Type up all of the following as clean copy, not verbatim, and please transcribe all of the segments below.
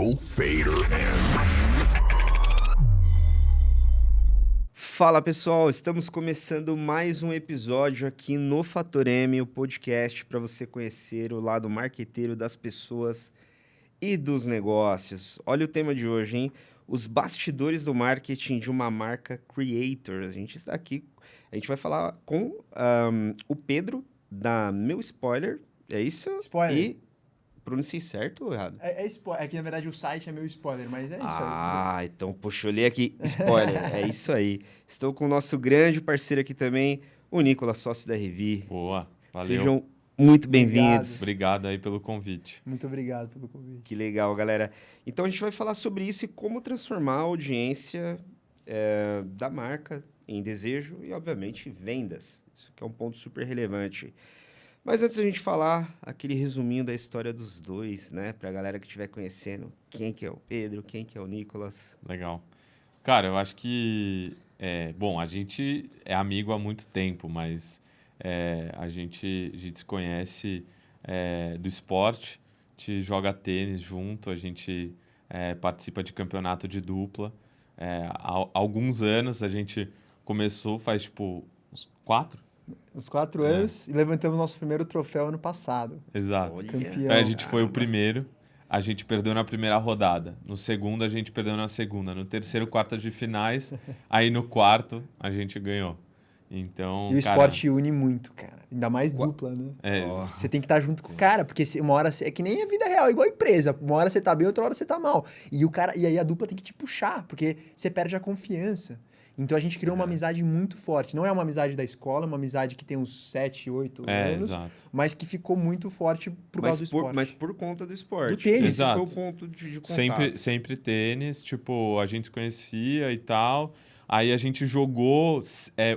No Fader and... Fala pessoal, estamos começando mais um episódio aqui no Fator M, o podcast para você conhecer o lado marqueteiro das pessoas e dos negócios. Olha o tema de hoje, hein? Os bastidores do marketing de uma marca creator. A gente está aqui, a gente vai falar com o Pedro da Meu Spoiler, é isso? Spoiler. E pronunciei certo ou errado? É que na verdade o site é meu spoiler, mas é isso aí. Ah, então, puxa, eu li aqui, spoiler, é isso aí. Estou com o nosso grande parceiro aqui também, o Nicolas, sócio da Revi. Boa, valeu. Sejam muito bem-vindos. Obrigado aí pelo convite. Muito obrigado pelo convite. Que legal, galera. Então, a gente vai falar sobre isso e como transformar a audiência da marca em desejo e, obviamente, vendas. Isso que é um ponto super relevante. Mas antes da gente falar, aquele resuminho da história dos dois, né? Pra galera que estiver conhecendo quem que é o Pedro, quem que é o Nicolas. Legal. Cara, eu acho que... bom, a gente é amigo há muito tempo, mas a gente se conhece do esporte, a gente joga tênis junto, a gente participa de campeonato de dupla. Há alguns anos a gente começou, faz tipo uns 4? Uns 4 anos e levantamos nosso primeiro troféu ano passado. Exato. Olha. Campeão. A gente foi o Caramba. primeiro, a gente perdeu na primeira rodada. No segundo, a gente perdeu na segunda. No terceiro, quartas de finais. Aí no quarto, a gente ganhou. Então, E o cara, esporte une muito, cara. Ainda mais dupla, né? Ó. Você tem que estar junto com o cara, porque uma hora é que nem a vida real, igual a empresa. Uma hora você tá bem, outra hora você tá mal. E aí a dupla tem que te puxar, porque você perde a confiança. Então a gente criou uma amizade muito forte. Não é uma amizade da escola, é uma amizade que tem uns 7, 8 anos, exato. mas que ficou muito forte por causa do esporte. Mas por conta do esporte. Do tênis. Esse Exato. foi o ponto de contato. Sempre tênis, tipo, a gente se conhecia e tal. Aí a gente jogou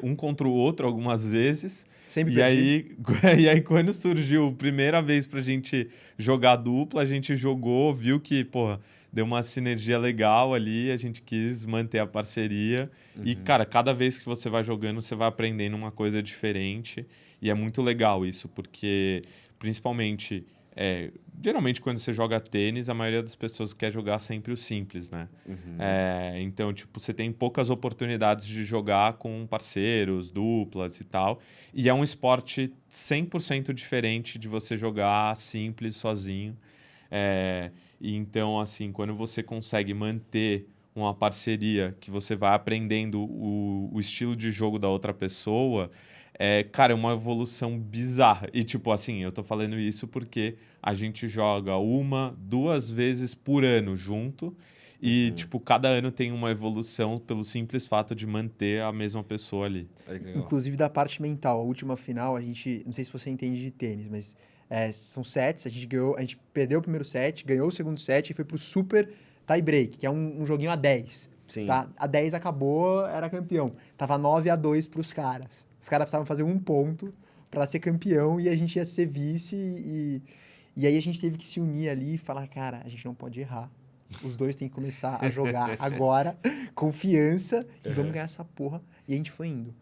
um contra o outro algumas vezes. Sempre E perdi. aí, e aí, quando surgiu a primeira vez pra gente jogar dupla, a gente jogou, viu que, porra, deu uma sinergia legal ali, a gente quis manter a parceria. E, cara, cada vez que você vai jogando, você vai aprendendo uma coisa diferente. E é muito legal isso, porque, principalmente, geralmente quando você joga tênis, a maioria das pessoas quer jogar sempre o simples, né? Então, tipo, você tem poucas oportunidades de jogar com parceiros, duplas e tal. E é um esporte 100% diferente de você jogar simples, sozinho. E então, assim, quando você consegue manter uma parceria que você vai aprendendo o estilo de jogo da outra pessoa, cara, é uma evolução bizarra. E, tipo, assim, eu tô falando isso porque a gente joga 1, 2 vezes por ano junto e, tipo, cada ano tem uma evolução pelo simples fato de manter a mesma pessoa ali. Olha que legal. Inclusive da parte mental. A última final, a gente... Não sei se você entende de tênis, mas são sets. A gente perdeu o primeiro set, ganhou o segundo set e foi pro super tie break, que é um joguinho a 10. Sim. Tá? A 10 acabou, era campeão. Tava 9-2 pros caras. Os caras precisavam fazer 1 ponto pra ser campeão e a gente ia ser vice. E aí a gente teve que se unir ali e falar, cara, a gente não pode errar. Os dois têm que começar a jogar agora, confiança, e vamos ganhar essa porra. E a gente foi indo.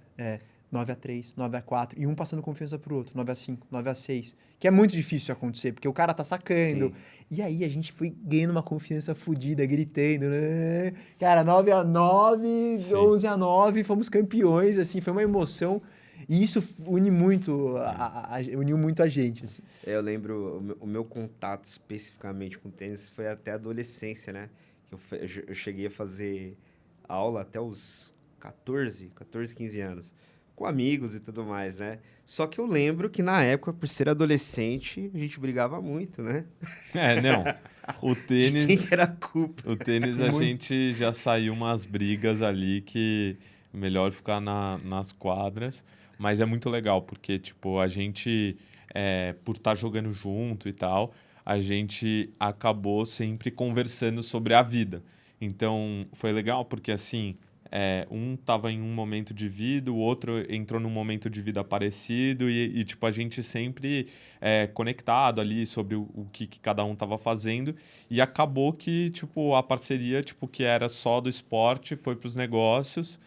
9-3, 9-4, e um passando confiança pro outro, 9-5, 9-6. Que é muito difícil acontecer, porque o cara tá sacando. Sim. E aí a gente foi ganhando uma confiança fodida, gritando, né? Cara, 9-9, Sim. 11-9, fomos campeões, assim, foi uma emoção. E isso une muito, uniu muito a gente, assim. Eu lembro, o meu contato especificamente com tênis foi até a adolescência, né? Que eu cheguei a fazer aula até os 14, 15 anos. Com amigos e tudo mais, né? Só que eu lembro que na época, por ser adolescente, a gente brigava muito, né? Não. O tênis... Quem era a culpa? O tênis, a gente já saiu umas brigas ali que melhor ficar nas quadras. Mas é muito legal, porque, tipo, a gente, por estar jogando junto e tal, a gente acabou sempre conversando sobre a vida. Então, foi legal porque, assim, um estava em um momento de vida, o outro entrou num momento de vida parecido e tipo, a gente sempre conectado ali sobre o que cada um estava fazendo. E acabou que, tipo, a parceria, tipo, que era só do esporte, foi para os negócios.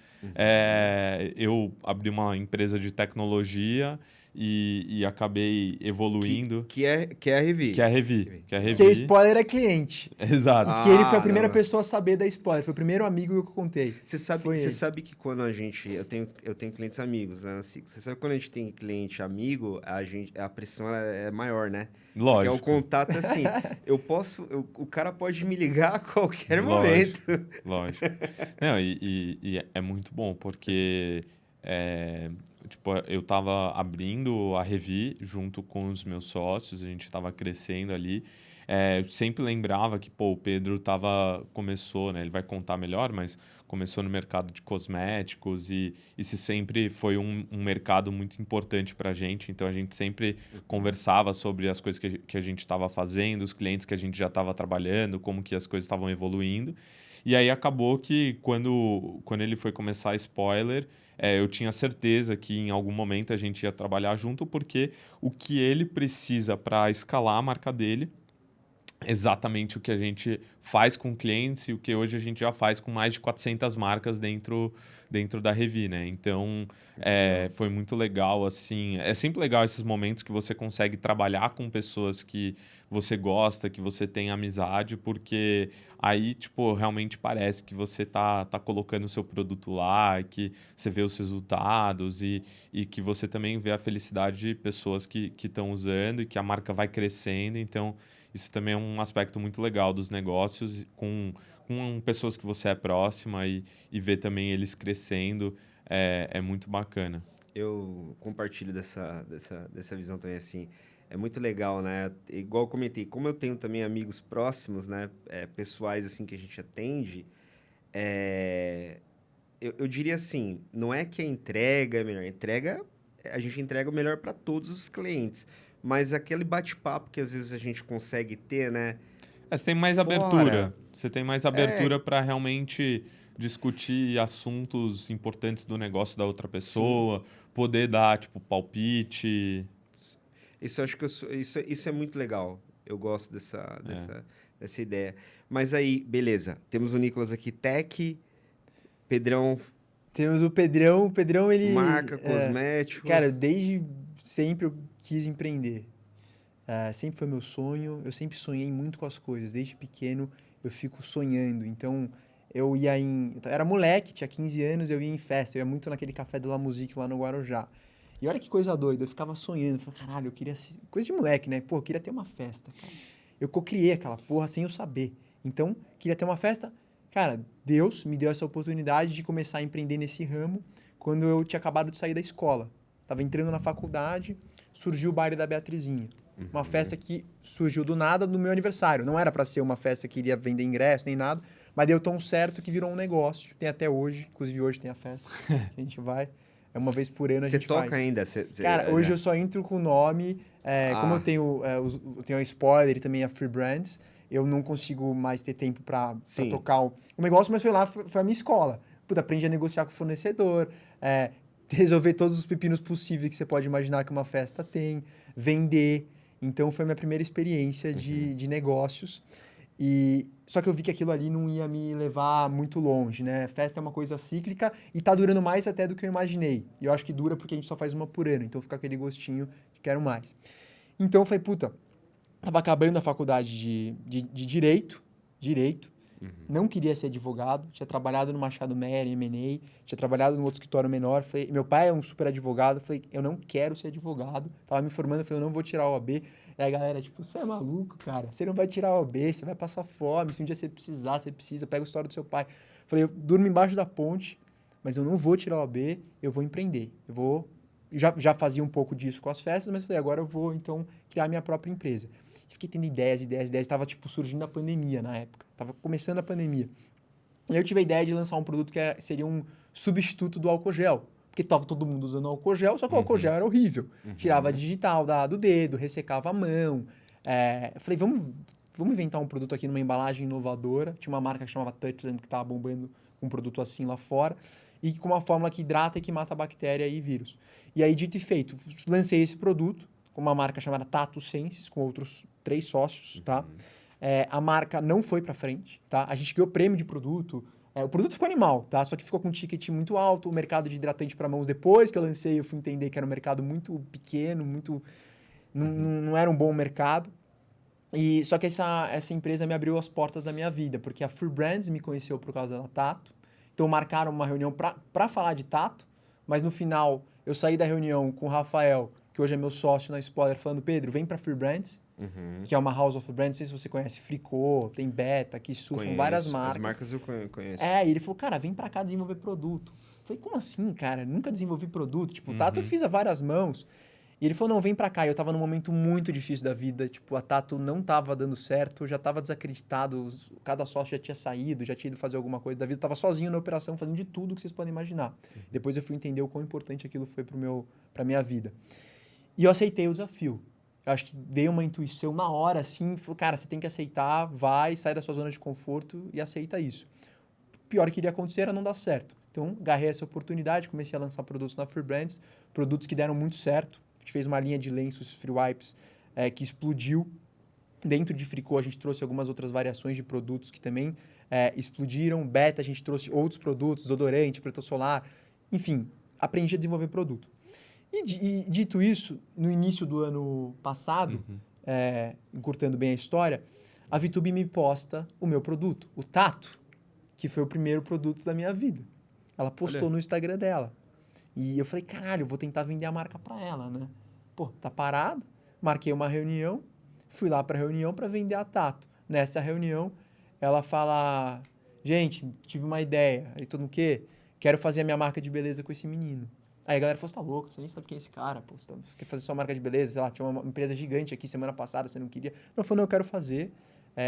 Eu abri uma empresa de tecnologia e acabei evoluindo. Que é a Revi. Que é a Revi. Que a spoiler é cliente. Exato. E que ele foi a Ah, primeira não. pessoa a saber da spoiler. Foi o primeiro amigo que eu contei. Você Foi ele. sabe que quando eu tenho clientes amigos, né? Assim, você sabe que quando a gente tem cliente amigo, a pressão ela é maior, né? Porque Lógico. o contato é assim, o cara pode me ligar a qualquer Lógico. momento. Lógico. Não, e é muito bom, porque tipo, eu estava abrindo a Revi junto com os meus sócios, a gente estava crescendo ali. Eu sempre lembrava que, pô, o Pedro começou, né? Ele vai contar melhor, mas começou no mercado de cosméticos e isso sempre foi um mercado muito importante para a gente. Então, a gente sempre conversava sobre as coisas que a gente estava fazendo, os clientes que a gente já estava trabalhando, como que as coisas estavam evoluindo. E aí acabou que quando ele foi começar a spoiler, eu tinha certeza que em algum momento a gente ia trabalhar junto, porque o que ele precisa para escalar a marca dele exatamente o que a gente faz com clientes e o que hoje a gente já faz com mais de 400 marcas dentro da Revi, né? Então, foi muito legal, assim. É sempre legal esses momentos que você consegue trabalhar com pessoas que você gosta, que você tem amizade, porque aí, tipo, realmente parece que você tá colocando o seu produto lá, e que você vê os resultados e que você também vê a felicidade de pessoas que estão usando e que a marca vai crescendo. Então, isso também é um aspecto muito legal dos negócios com pessoas que você é próxima e ver também eles crescendo é muito bacana. Eu compartilho dessa visão também, assim. É muito legal, né? Igual eu comentei, como eu tenho também amigos próximos, né? Pessoais, assim, que a gente atende, eu diria assim, não é que a entrega é melhor. A gente entrega o melhor para todos os clientes. Mas aquele bate-papo que às vezes a gente consegue ter, né? Você tem mais Fora. abertura. Você tem mais abertura para realmente discutir assuntos importantes do negócio da outra pessoa, poder dar, tipo, palpite. Isso eu acho que isso é muito legal. Eu gosto dessa ideia. Mas aí, beleza. Temos o Nicolas aqui, Tech, Pedrão, Temos o Pedrão. O Pedrão, ele... marca, cosmético. Cara, desde sempre eu quis empreender. Sempre foi meu sonho. Eu sempre sonhei muito com as coisas. Desde pequeno eu fico sonhando. Então, eu ia em... Era moleque, tinha 15 anos, eu ia em festa. Eu ia muito naquele café de La Musique lá no Guarujá. E olha que coisa doida, eu ficava sonhando. Falei, caralho, eu queria... Coisa de moleque, né? Pô, eu queria ter uma festa, cara. Eu co-criei aquela porra sem eu saber. Então, queria ter uma festa. Cara, Deus me deu essa oportunidade de começar a empreender nesse ramo quando eu tinha acabado de sair da escola. Tava entrando na faculdade, surgiu o baile da Beatrizinha. Uma festa que surgiu do nada no meu aniversário. Não era para ser uma festa que iria vender ingresso nem nada, mas deu tão certo que virou um negócio. Tem até hoje, inclusive hoje tem a festa. A gente vai, uma vez por ano a gente faz. Você toca ainda? Cara, hoje eu só entro com o nome. Como eu tenho a spoiler e também a Free Brands, eu não consigo mais ter tempo para tocar o negócio, mas foi a minha escola. Puta, aprendi a negociar com o fornecedor, resolver todos os pepinos possíveis que você pode imaginar que uma festa tem, vender. Então, foi a minha primeira experiência de negócios. Só que eu vi que aquilo ali não ia me levar muito longe, né? Festa é uma coisa cíclica e tá durando mais até do que eu imaginei. E eu acho que dura porque a gente só faz uma por ano. Então, fica aquele gostinho de quero mais. Então, eu falei, puta, tava acabando a faculdade de Direito. Não queria ser advogado. Tinha trabalhado no Machado Meyer, em M&A. Tinha trabalhado no outro escritório menor. Falei, meu pai é um super advogado. Falei, eu não quero ser advogado. Tava me formando, falei, eu não vou tirar a OAB. E aí a galera, tipo, você é maluco, cara. Você não vai tirar a OAB, você vai passar fome. Se um dia você precisar, você precisa. Pega a história do seu pai. Falei, eu durmo embaixo da ponte, mas eu não vou tirar a OAB, eu vou empreender. Já fazia um pouco disso com as festas, mas falei, agora eu vou, então, criar minha própria empresa. Fiquei tendo ideias. Tava, tipo, surgindo a pandemia na época. Tava começando a pandemia. E aí eu tive a ideia de lançar um produto que seria um substituto do álcool gel. Porque tava todo mundo usando álcool gel, só que o álcool gel era horrível. Tirava a digital do dedo, ressecava a mão. Eu falei, vamos inventar um produto aqui numa embalagem inovadora. Tinha uma marca que chamava Touchland que tava bombando um produto assim lá fora. E com uma fórmula que hidrata e que mata bactéria e vírus. E aí, dito e feito, lancei esse produto com uma marca chamada Tato Senses, com outros 3 sócios, tá? A marca não foi para frente, tá? A gente ganhou prêmio de produto, O produto ficou animal, tá? Só que ficou com um ticket muito alto, o mercado de hidratante para mãos depois que eu lancei, eu fui entender que era um mercado muito pequeno, não era um bom mercado. E só que essa empresa me abriu as portas da minha vida, porque a Free Brands me conheceu por causa da Tato. Então marcaram uma reunião para falar de Tato, mas no final eu saí da reunião com o Rafael, que hoje é meu sócio na Spoiler, falando: Pedro, vem para Free Brands, que é uma House of Brands, não sei se você conhece, Fricô, tem Beta, Kissu, são várias marcas. As marcas eu conheço. E ele falou: cara, vem para cá desenvolver produto. Eu falei: como assim, cara? Nunca desenvolvi produto. Tipo, Tato eu fiz a várias mãos. E ele falou: não, vem pra cá. E eu tava num momento muito difícil da vida. Tipo, a Tato não tava dando certo, eu já tava desacreditado. Cada sócio já tinha saído, já tinha ido fazer alguma coisa da vida. Eu tava sozinho na operação, fazendo de tudo que vocês podem imaginar. Depois eu fui entender o quão importante aquilo foi pra minha vida. E eu aceitei o desafio. Eu acho que veio uma intuição na hora, assim. Falou: cara, você tem que aceitar, vai, sai da sua zona de conforto e aceita isso. O pior que iria acontecer era não dar certo. Então, agarrei essa oportunidade, comecei a lançar produtos na Free Brands, produtos que deram muito certo. A gente fez uma linha de lenços Free Wipes que explodiu. Dentro de Fricô, a gente trouxe algumas outras variações de produtos que também explodiram. Beta, a gente trouxe outros produtos, desodorante, protetor solar. Enfim, aprendi a desenvolver produto. E dito isso, no início do ano passado, encurtando bem a história, a VTube me posta o meu produto, o Tato, que foi o primeiro produto da minha vida. Ela postou no Instagram dela. E eu falei: caralho, eu vou tentar vender a marca para ela, né? Pô, tá parado. Marquei uma reunião, fui lá para a reunião para vender a Tato. Nessa reunião, ela fala: gente, tive uma ideia. Aí todo mundo: o quê? Quero fazer a minha marca de beleza com esse menino. Aí a galera falou: você tá louco, você nem sabe quem é esse cara, pô, você quer fazer sua marca de beleza? Sei lá, tinha uma empresa gigante aqui semana passada, você não queria. Eu falei: não, eu quero fazer.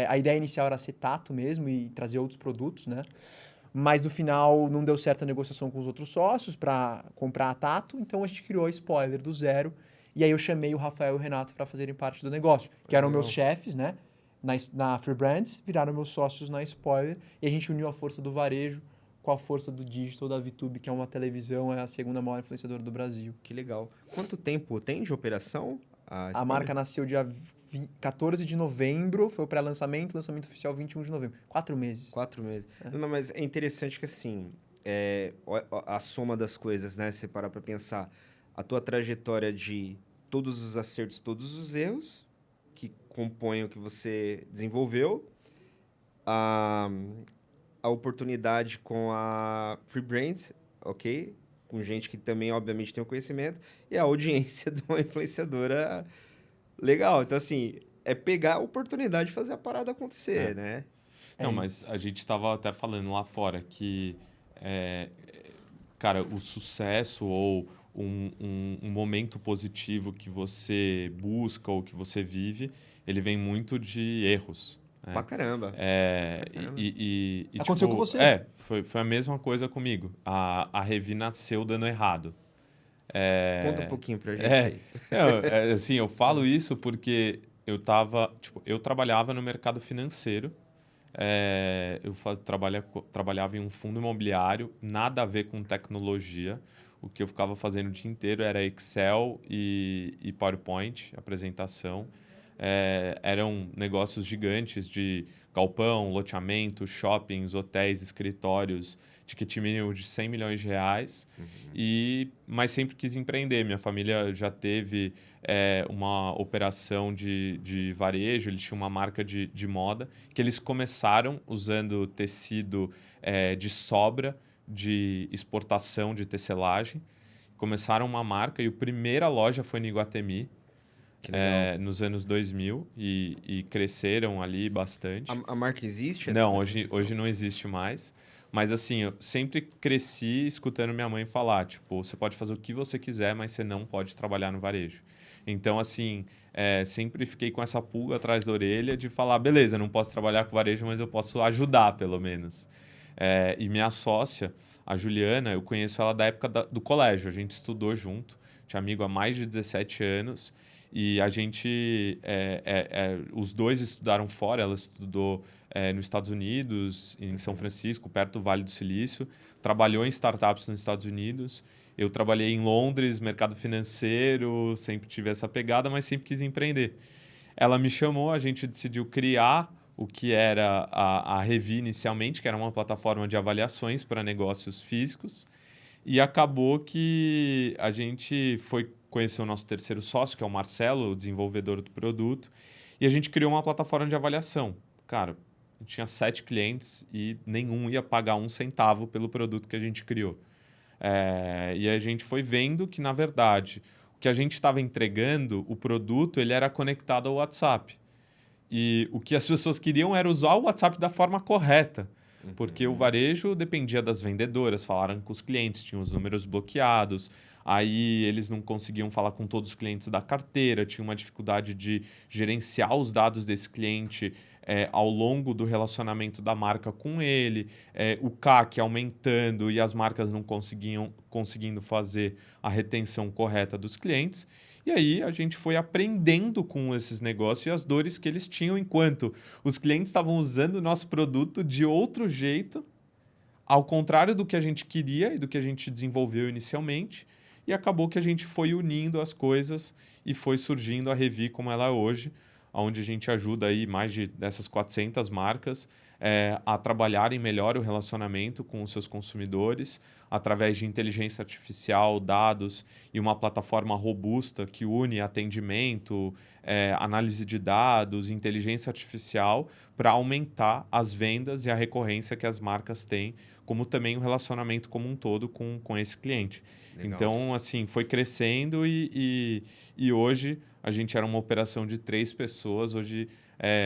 A ideia inicial era ser Tato mesmo e trazer outros produtos, né? Mas no final não deu certo a negociação com os outros sócios para comprar a Tato, então a gente criou a Spoiler do zero. E aí eu chamei o Rafael e o Renato para fazerem parte do negócio, que eram meus chefes, né? Na Free Brands, viraram meus sócios na Spoiler, e a gente uniu a força do varejo com a força do digital da VTube, que é uma televisão, é a segunda maior influenciadora do Brasil. Que legal. Quanto tempo tem de operação? A marca nasceu dia 14 de novembro, foi o pré-lançamento, lançamento oficial 21 de novembro. 4 meses. 4 meses. Não, mas é interessante que, assim, a soma das coisas, né? Você parar para pensar, a tua trajetória de todos os acertos, todos os erros que compõem o que você desenvolveu, a oportunidade com a Free Brands, ok? Com gente que também, obviamente, tem o conhecimento, e a audiência de uma influenciadora legal. Então, assim, é pegar a oportunidade de fazer a parada acontecer, né? Não, mas a gente estava até falando lá fora que, cara, o sucesso ou um momento positivo que você busca ou que você vive, ele vem muito de erros. Pra caramba. Aconteceu com você? Foi a mesma coisa comigo. A Revi nasceu dando errado. Conta um pouquinho pra gente aí. Assim, eu falo isso porque eu trabalhava no mercado financeiro. Trabalhava em um fundo imobiliário, nada a ver com tecnologia. O que eu ficava fazendo o dia inteiro era Excel e PowerPoint, apresentação. Eram negócios gigantes de galpão, loteamento, shoppings, hotéis, escritórios, ticket mínimo de 100 milhões de reais. Mas sempre quis empreender. Minha família já teve uma operação de varejo, eles tinham uma marca de moda, que eles começaram usando tecido de sobra, de exportação de tecelagem. Começaram uma marca e a primeira loja foi no Iguatemi, nos anos 2000, e cresceram ali bastante. A marca existe? Não, hoje não existe mais. Mas assim, eu sempre cresci escutando minha mãe falar, tipo, você pode fazer o que você quiser, mas você não pode trabalhar no varejo. Então, assim, sempre fiquei com essa pulga atrás da orelha de falar, beleza, não posso trabalhar com varejo, mas eu posso ajudar, pelo menos. E minha sócia, a Juliana, eu conheço ela da época do colégio. A gente estudou junto, tinha amigo há mais de 17 anos. E a gente, os dois estudaram fora. Ela estudou nos Estados Unidos, em São Francisco, perto do Vale do Silício. Trabalhou em startups nos Estados Unidos. Eu trabalhei em Londres, mercado financeiro, sempre tive essa pegada, mas sempre quis empreender. Ela me chamou, a gente decidiu criar o que era a Revi inicialmente, que era uma plataforma de avaliações para negócios físicos. E acabou que a gente foi conhecer o nosso terceiro sócio, que é o Marcelo, o desenvolvedor do produto, e a gente criou uma plataforma de avaliação. Cara, a gente tinha 7 clientes e nenhum ia pagar um centavo pelo produto que a gente criou. E a gente foi vendo que, na verdade, o que a gente estava entregando, o produto, ele era conectado ao WhatsApp. E o que as pessoas queriam era usar o WhatsApp da forma correta. Porque o varejo dependia das vendedoras, falaram com os clientes, tinham os números bloqueados, aí eles não conseguiam falar com todos os clientes da carteira, tinha uma dificuldade de gerenciar os dados desse cliente ao longo do relacionamento da marca com ele, o CAC aumentando e as marcas não conseguindo fazer a retenção correta dos clientes. E aí a gente foi aprendendo com esses negócios e as dores que eles tinham enquanto os clientes estavam usando o nosso produto de outro jeito, ao contrário do que a gente queria e do que a gente desenvolveu inicialmente. E acabou que a gente foi unindo as coisas e foi surgindo a Revi como ela é hoje, onde a gente ajuda aí dessas 400 marcas a trabalharem melhor o relacionamento com os seus consumidores, através de inteligência artificial, dados e uma plataforma robusta que une atendimento, análise de dados, inteligência artificial, para aumentar as vendas e a recorrência que as marcas têm, como também o relacionamento como um todo com esse cliente. Legal. Então, assim, foi crescendo e hoje a gente era uma operação de 3 pessoas, hoje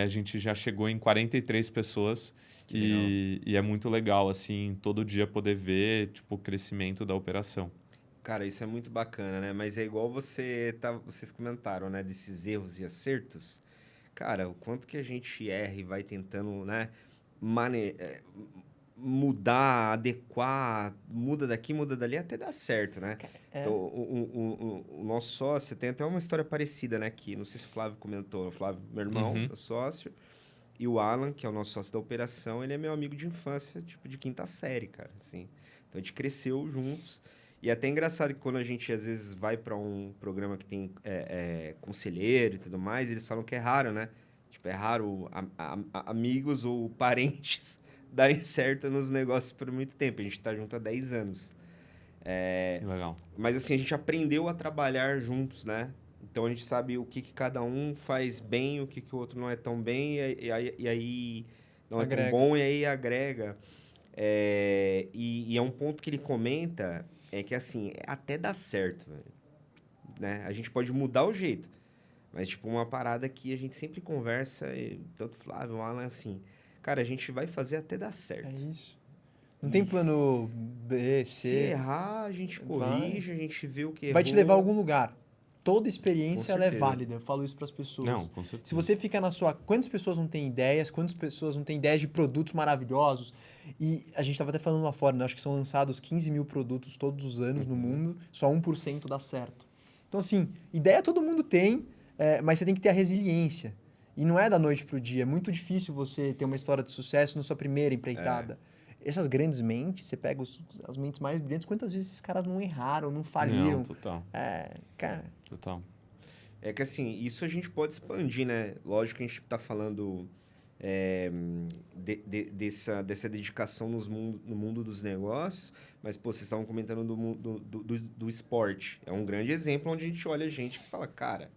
a gente já chegou em 43 pessoas e é muito legal, assim, todo dia poder ver, tipo, o crescimento da operação. Cara, isso é muito bacana, né? Mas é igual vocês comentaram, né? Desses erros e acertos. Cara, o quanto que a gente erra e vai tentando, né? Mudar, adequar, muda daqui, muda dali, até dá certo, né? Então, o nosso sócio tem até uma história parecida, né? Que não sei se o Flávio comentou. O Flávio, meu irmão, é sócio. E o Alan, que é o nosso sócio da operação, ele é meu amigo de infância, tipo, de quinta série, cara, assim. Então, a gente cresceu juntos. E é até engraçado que quando a gente, às vezes, vai para um programa que tem conselheiro e tudo mais, eles falam que é raro, né? Tipo, é raro amigos ou parentes darem certo nos negócios por muito tempo. A gente tá junto há 10 anos. Legal. Mas, assim, a gente aprendeu a trabalhar juntos, né? Então, a gente sabe o que cada um faz bem, o que o outro não é tão bem, e aí não é tão bom, e aí agrega. E é um ponto que ele comenta, que assim, até dá certo, né? A gente pode mudar o jeito, mas tipo, uma parada que a gente sempre conversa, tanto o Flávio, o Alan, assim, cara, a gente vai fazer até dar certo. É isso. Não tem plano B, C. Se errar, a gente corrige, a gente vê o que errou. Vai te levar a algum lugar. Toda experiência ela é certeza. válida. Eu falo isso para as pessoas. Não, com certeza. Se você fica na sua... Quantas pessoas não têm ideias? Quantas pessoas não têm ideias de produtos maravilhosos? E a gente estava até falando lá fora, né? Acho que são lançados 15 mil produtos todos os anos no mundo. Só 1% dá certo. Então, assim, ideia todo mundo tem, mas você tem que ter a resiliência. E não é da noite pro dia. É muito difícil você ter uma história de sucesso na sua primeira empreitada. Essas grandes mentes, você pega as mentes mais brilhantes, quantas vezes esses caras não erraram, não faliram? Não, total. Cara... Total. É que assim, isso a gente pode expandir, né? Lógico que a gente está falando dessa dedicação no mundo dos negócios, mas, pô, vocês estavam comentando do esporte. É um grande exemplo onde a gente olha gente que fala, cara,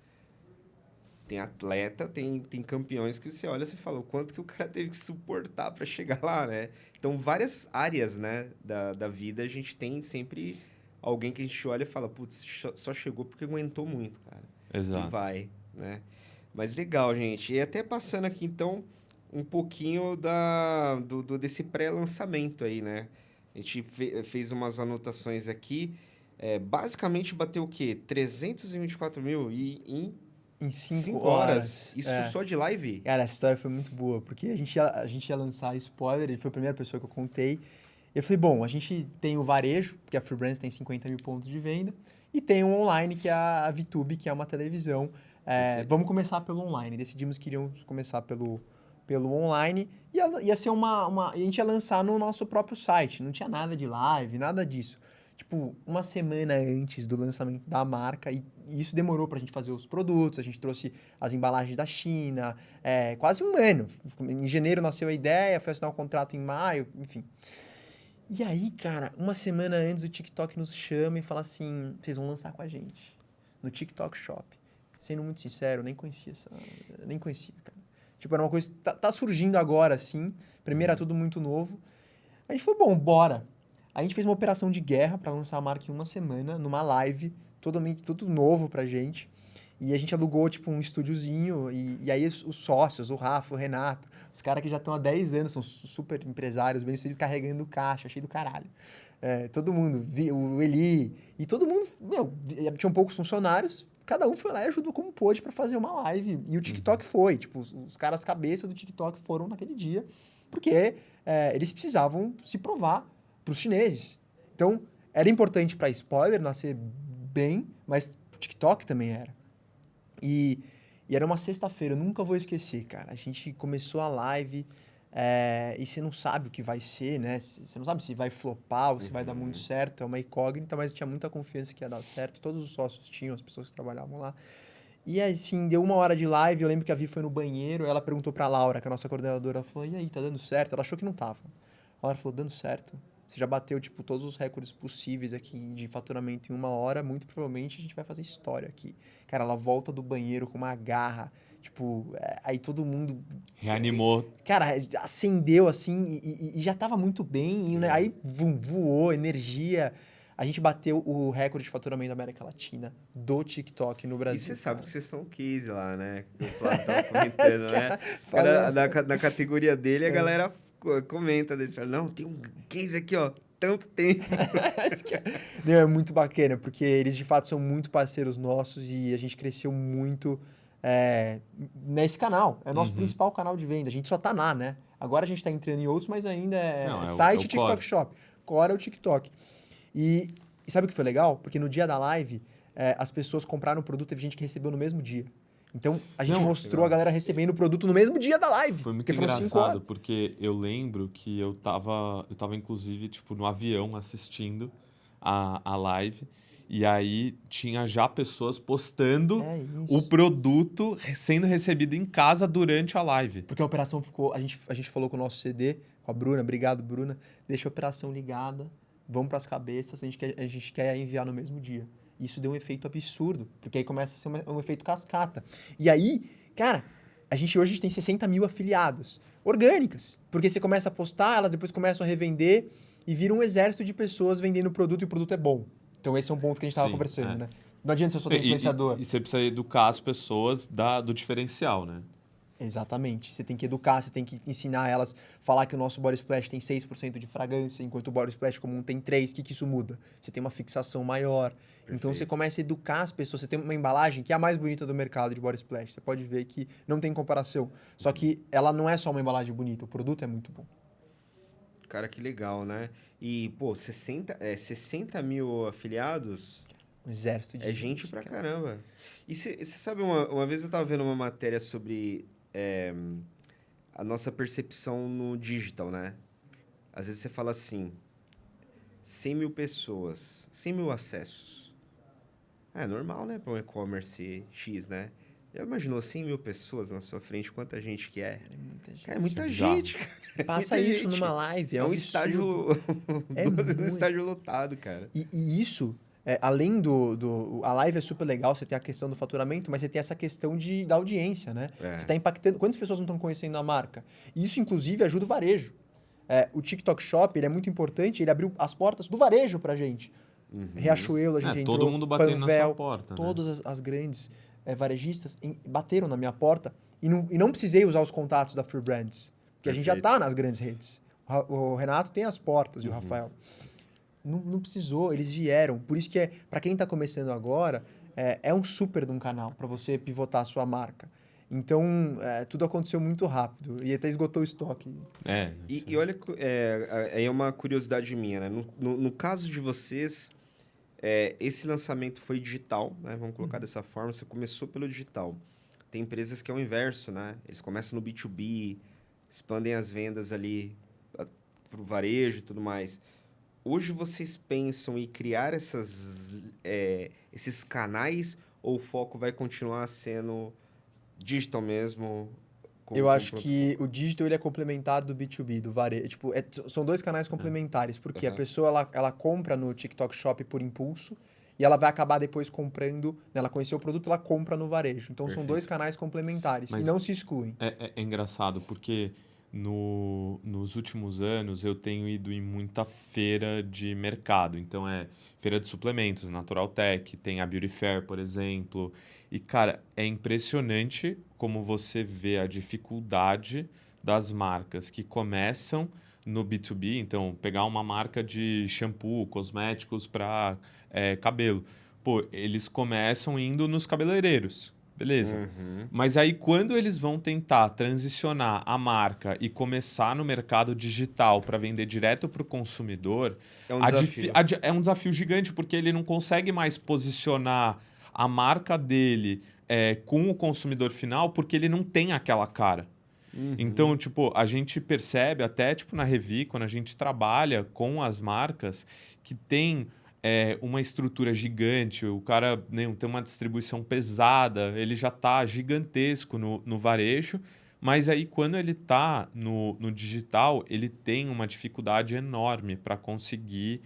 tem atleta, tem campeões que você olha e fala o quanto que o cara teve que suportar para chegar lá, né? Então, várias áreas, né, da vida, a gente tem sempre alguém que a gente olha e fala, putz, só chegou porque aguentou muito, cara. Exato. E vai, né? Mas legal, gente. E até passando aqui, então, um pouquinho desse pré-lançamento aí, né? A gente fez umas anotações aqui. Basicamente, bateu o quê? 324 mil em 5 horas. Isso só de live? Cara, essa história foi muito boa, porque a gente ia lançar spoiler, ele foi a primeira pessoa que eu contei. Eu falei, bom, a gente tem o varejo, porque a Free Brands tem 50 mil pontos de venda, e tem o online, que é a VTube, que é uma televisão. Vamos começar pelo online. Decidimos que iríamos começar pelo online. Ia ser a gente ia lançar no nosso próprio site. Não tinha nada de live, nada disso. Tipo, uma semana antes do lançamento da marca, e E isso demorou pra gente fazer os produtos, a gente trouxe as embalagens da China, quase um ano. Em janeiro nasceu a ideia, foi assinar o contrato em maio, enfim. E aí, cara, uma semana antes o TikTok nos chama e fala assim, vocês vão lançar com a gente, no TikTok Shop. Sendo muito sincero, eu nem conhecia, cara. Tipo, era uma coisa que tá surgindo agora, assim. Primeiro era tudo muito novo. A gente falou, bom, bora. A gente fez uma operação de guerra para lançar a marca em uma semana, numa live, tudo novo pra gente. E a gente alugou, tipo, um estúdiozinho. E aí os sócios, o Rafa, o Renato, os caras que já estão há 10 anos, são super empresários, bem sucedidos, carregando caixa, cheio do caralho. Todo mundo, o Eli, e todo mundo, tinham poucos funcionários, cada um foi lá e ajudou como pôde para fazer uma live. E o TikTok foi, tipo, os caras cabeças do TikTok foram naquele dia, porque eles precisavam se provar para os chineses. Então, era importante para spoiler nascer bem, mas o TikTok também era. E era uma sexta-feira, eu nunca vou esquecer, cara. A gente começou a live e você não sabe o que vai ser, né? Você não sabe se vai flopar ou se vai dar muito certo. É uma incógnita, mas tinha muita confiança que ia dar certo. Todos os sócios tinham, as pessoas que trabalhavam lá. E assim, deu 1 hora de live, eu lembro que a Vi foi no banheiro, ela perguntou pra Laura, que é a nossa coordenadora, ela falou, e aí, tá dando certo? Ela achou que não tava. A Laura falou, dando certo. Você já bateu, tipo, todos os recordes possíveis aqui de faturamento em 1 hora, muito provavelmente a gente vai fazer história aqui. Cara, ela volta do banheiro com uma garra, tipo, aí todo mundo... Reanimou. Cara, acendeu assim e já tava muito bem, né? Aí voou, energia. A gente bateu o recorde de faturamento da América Latina do TikTok no E Brasil. você sabe cara. que vocês são case lá, né? O Flávio tava comentando, né? Fala- Na categoria dele, a galera comenta desse. Fala, não, tem um case aqui, ó. Tanto tempo. Não, é muito bacana, porque eles de fato são muito parceiros nossos e a gente cresceu muito nesse canal. É o nosso principal canal de venda. A gente só tá lá, né? Agora a gente tá entrando em outros, mas ainda Não, é site o e TikTok core. Shop. Core é o TikTok. E sabe o que foi legal? Porque no dia da live, as pessoas compraram o produto e teve gente que recebeu no mesmo dia. Então, a gente Não, mostrou legal. a galera recebendo o produto no mesmo dia da live. Foi muito Porque foram 5 engraçado, horas. porque eu lembro que eu tava inclusive, tipo, no avião assistindo a live, e aí tinha já pessoas postando É o isso. produto sendo recebido em casa durante a live. Porque a operação ficou. A gente falou com o nosso CD, com a Bruna, obrigado, Bruna. Deixa a operação ligada, vamos para as cabeças, a gente quer enviar no mesmo dia. Isso deu um efeito absurdo, porque aí começa a ser um efeito cascata. E aí, cara, hoje a gente tem 60 mil afiliados, orgânicas. Porque você começa a postar, elas depois começam a revender e vira um exército de pessoas vendendo o produto e o produto é bom. Então esse é um ponto que a gente estava Sim, conversando, é. né? Não adianta você só ter influenciador. E você precisa educar as pessoas do diferencial, né? Exatamente. Você tem que educar, você tem que ensinar elas, falar que o nosso Body Splash tem 6% de fragrância, enquanto o Body Splash comum tem 3%. O que isso muda? Você tem uma fixação maior. Então você Perfeito. começa a educar as pessoas. Você tem uma embalagem que é a mais bonita do mercado de Body Splash. Você pode ver que não tem comparação. Só que ela não é só uma embalagem bonita, o produto é muito bom. Cara, que legal, né? E, pô, 60 mil afiliados Um exército de é gente pra cara. caramba. E você sabe, uma vez eu tava vendo uma matéria sobre a nossa percepção no digital, né? Às vezes você fala assim, 100 mil pessoas, 100 mil acessos. É normal, né, para um e-commerce X, né? Já imaginou 100 mil pessoas na sua frente, quanta gente que é? É muita gente. Cara, é muita Bizarro. gente, cara. É Passa muita isso gente. numa live, É um um absurdo. estádio, É um muito. estádio lotado, cara. E isso, além a live é super legal, você tem a questão do faturamento, mas você tem essa questão da audiência, né? É. Você está impactando. Quantas pessoas não estão conhecendo a marca? E isso, inclusive, ajuda o varejo. O TikTok Shop, ele é muito importante, ele abriu as portas do varejo pra gente. Riachuelo, a gente entrou, Todo mundo batendo na Panvel, sua porta, né? todas as grandes varejistas bateram na minha porta e não precisei usar os contatos da Free Brands, porque a gente já Perfeito. está nas grandes redes. O Renato tem as portas e o Rafael. Não precisou, eles vieram. Por isso que para quem está começando agora, é um super de um canal para você pivotar a sua marca. Então, tudo aconteceu muito rápido e até esgotou o estoque. E olha, aí é uma curiosidade minha, né? No caso de vocês, esse lançamento foi digital, né? Vamos colocar dessa forma. Você começou pelo digital. Tem empresas que é o inverso, né? Eles começam no B2B, expandem as vendas ali para o varejo e tudo mais. Hoje vocês pensam em criar esses canais ou o foco vai continuar sendo digital mesmo? Eu acho que o digital ele é complementar do B2B, do varejo. Tipo, são dois canais complementares, porque a pessoa ela compra no TikTok Shop por impulso e ela vai acabar depois comprando, né, ela conheceu o produto, ela compra no varejo. Então são dois canais complementares e Mas não se excluem. é engraçado, porque nos últimos anos eu tenho ido em muita feira de mercado. Então é feira de suplementos, Natural Tech, tem a Beauty Fair, por exemplo. E, cara, é impressionante como você vê a dificuldade das marcas que começam no B2B. Então, pegar uma marca de shampoo, cosméticos para cabelo. Pô, eles começam indo nos cabeleireiros. Beleza. Uhum. Mas aí, quando eles vão tentar transicionar a marca e começar no mercado digital para vender direto para o consumidor, É um desafio. é um desafio gigante, porque ele não consegue mais posicionar a marca dele com o consumidor final, porque ele não tem aquela cara. Então, tipo, a gente percebe até tipo na Revi, quando a gente trabalha com as marcas, que tem uma estrutura gigante, o cara, né, tem uma distribuição pesada, ele já está gigantesco no varejo, mas aí quando ele está no digital, ele tem uma dificuldade enorme para conseguir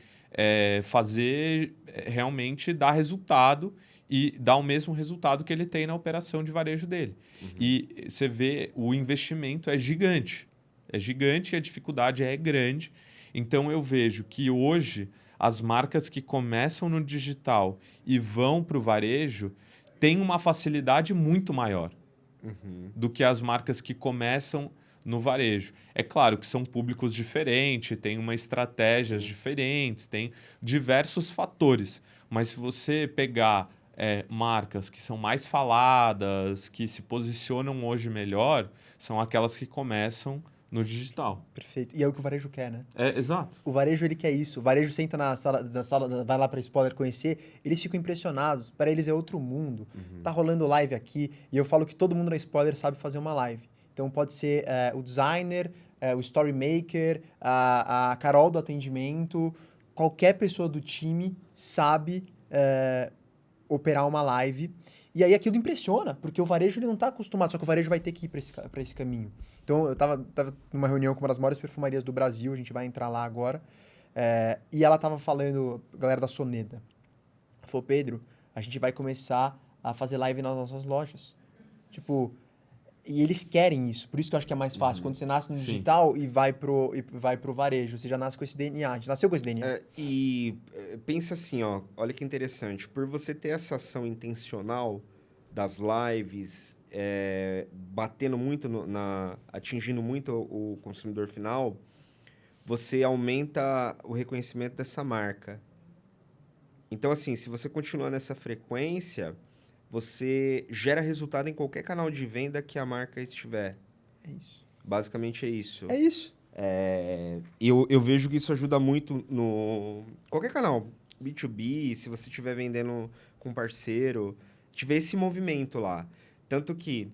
fazer realmente dar resultado e dar o mesmo resultado que ele tem na operação de varejo dele. E você vê, o investimento é gigante. É gigante e a dificuldade é grande. Então eu vejo que hoje as marcas que começam no digital e vão para o varejo têm uma facilidade muito maior do que as marcas que começam no varejo. É claro que são públicos diferentes, tem uma estratégias diferentes, tem diversos fatores. Mas se você pegar marcas que são mais faladas, que se posicionam hoje melhor, são aquelas que começam no digital. Perfeito. E é o que o varejo quer, né? Exato. O varejo, ele quer isso. O varejo senta na sala, vai lá para spoiler conhecer, eles ficam impressionados. Para eles é outro mundo. Tá rolando live aqui, e eu falo que todo mundo na spoiler sabe fazer uma live. Então pode ser o designer, o story maker, a Carol do atendimento, qualquer pessoa do time sabe operar uma live. E aí aquilo impressiona, porque o varejo ele não está acostumado, só que o varejo vai ter que ir para esse caminho. Então eu tava numa reunião com uma das maiores perfumarias do Brasil, a gente vai entrar lá agora, e ela tava falando, galera da Soneda, falou, Pedro, a gente vai começar a fazer live nas nossas lojas. Tipo, e eles querem isso, por isso que eu acho que é mais fácil. Quando você nasce no digital e vai pro varejo, você já nasce com esse DNA, a gente nasceu com esse DNA. Pensa assim, ó, olha que interessante. Por você ter essa ação intencional das lives, batendo muito, atingindo muito o consumidor final, você aumenta o reconhecimento dessa marca. Então, assim, se você continuar nessa frequência, você gera resultado em qualquer canal de venda que a marca estiver. É isso. Basicamente é isso. É isso. Eu vejo que isso ajuda muito no qualquer canal, B2B, se você estiver vendendo com parceiro, tiver esse movimento lá. Tanto que,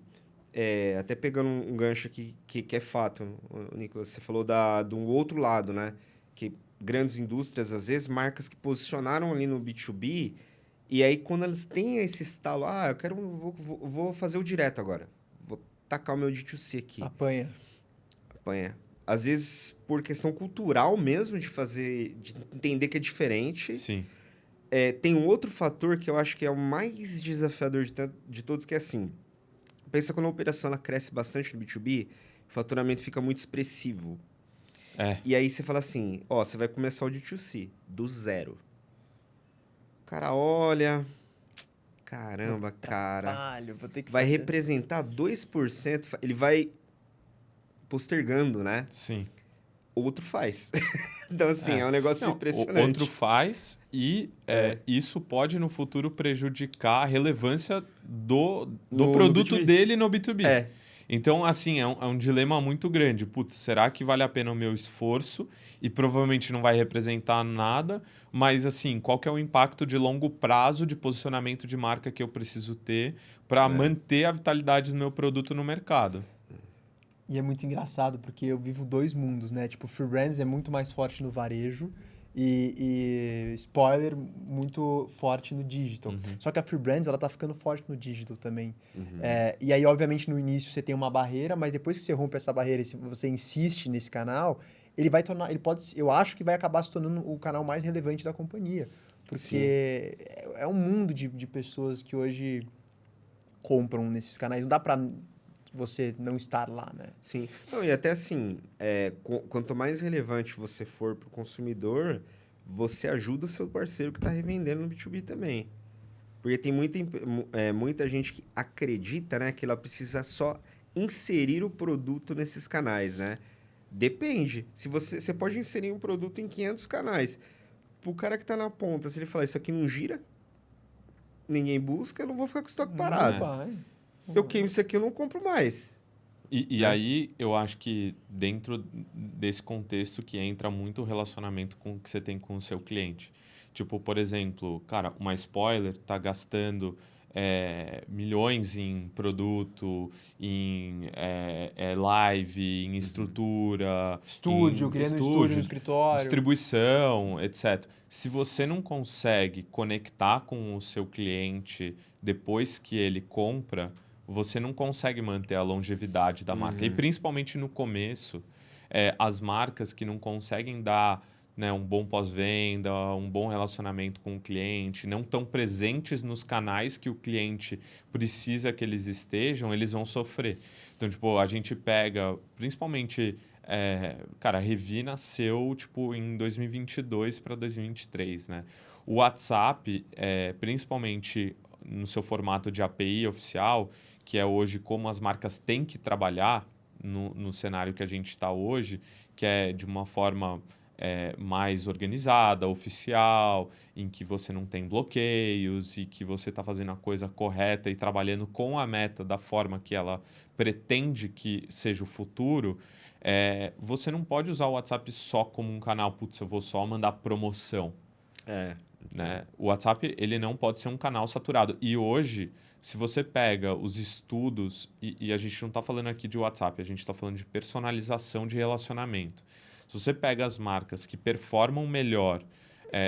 até pegando um gancho aqui que é fato, Nicolas, você falou de um outro lado, né? Que grandes indústrias, às vezes, marcas que posicionaram ali no B2B, e aí quando eles têm esse estalo, vou fazer o direto agora, vou tacar o meu D2C aqui. Apanha. Às vezes, por questão cultural mesmo, de entender que é diferente. Sim. Tem um outro fator que eu acho que é o mais desafiador de todos, que é assim. Pensa quando a operação ela cresce bastante no B2B, o faturamento fica muito expressivo. E aí você fala assim, você vai começar o D2C, do zero. O cara olha... Caramba, cara... Vou ter que vai fazer. representar 2%, ele vai... postergando, né? Sim. Outro faz. Então, assim, é um negócio impressionante. Outro faz e isso pode, no futuro, prejudicar a relevância do produto B2B. dele no B2B. Então, assim, é um dilema muito grande. Putz, será que vale a pena o meu esforço? E provavelmente não vai representar nada, mas, assim, qual que é o impacto de longo prazo de posicionamento de marca que eu preciso ter para manter a vitalidade do meu produto no mercado? E é muito engraçado, porque eu vivo dois mundos, né? Tipo, o Free Brands é muito mais forte no varejo e spoiler muito forte no digital. Uhum. Só que a Free Brands, ela tá ficando forte no digital também. Uhum. E aí, obviamente, no início você tem uma barreira, mas depois que você rompe essa barreira e se você insiste nesse canal, ele vai tornar, ele pode, eu acho que vai acabar se tornando o canal mais relevante da companhia. Porque é um mundo de pessoas que hoje compram nesses canais. Não dá pra você não estar lá, né? Sim. Não, e até assim, quanto mais relevante você for para o consumidor, você ajuda o seu parceiro que está revendendo no B2B também. Porque tem muita gente que acredita, né, que ela precisa só inserir o produto nesses canais, né? Depende. Se você pode inserir um produto em 500 canais. Para o cara que está na ponta, se ele falar isso aqui não gira, ninguém busca, eu não vou ficar com o estoque parado. Vai. Eu queimo isso aqui, eu não compro mais. E Né? aí, eu acho que dentro desse contexto que entra muito o relacionamento que você tem com o seu cliente. Tipo, por exemplo, cara, uma spoiler tá gastando milhões em produto, em live, em estrutura, Estúdio, em criando um estúdio no escritório. distribuição, etc. Se você não consegue conectar com o seu cliente depois que ele compra, você não consegue manter a longevidade da marca. E principalmente no começo, as marcas que não conseguem dar, né, um bom pós-venda, um bom relacionamento com o cliente, não estão presentes nos canais que o cliente precisa que eles estejam, eles vão sofrer. Então, tipo, a gente pega, principalmente, cara, a Revi nasceu, tipo, em 2022 para 2023, né? O WhatsApp, principalmente no seu formato de API oficial, que é hoje como as marcas têm que trabalhar no cenário que a gente está hoje, que é de uma forma mais organizada, oficial, em que você não tem bloqueios e que você está fazendo a coisa correta e trabalhando com a meta da forma que ela pretende que seja o futuro, você não pode usar o WhatsApp só como um canal, putz, eu vou só mandar promoção. Né? O WhatsApp ele não pode ser um canal saturado. E hoje, se você pega os estudos, e a gente não está falando aqui de WhatsApp, a gente está falando de personalização de relacionamento. Se você pega as marcas que performam melhor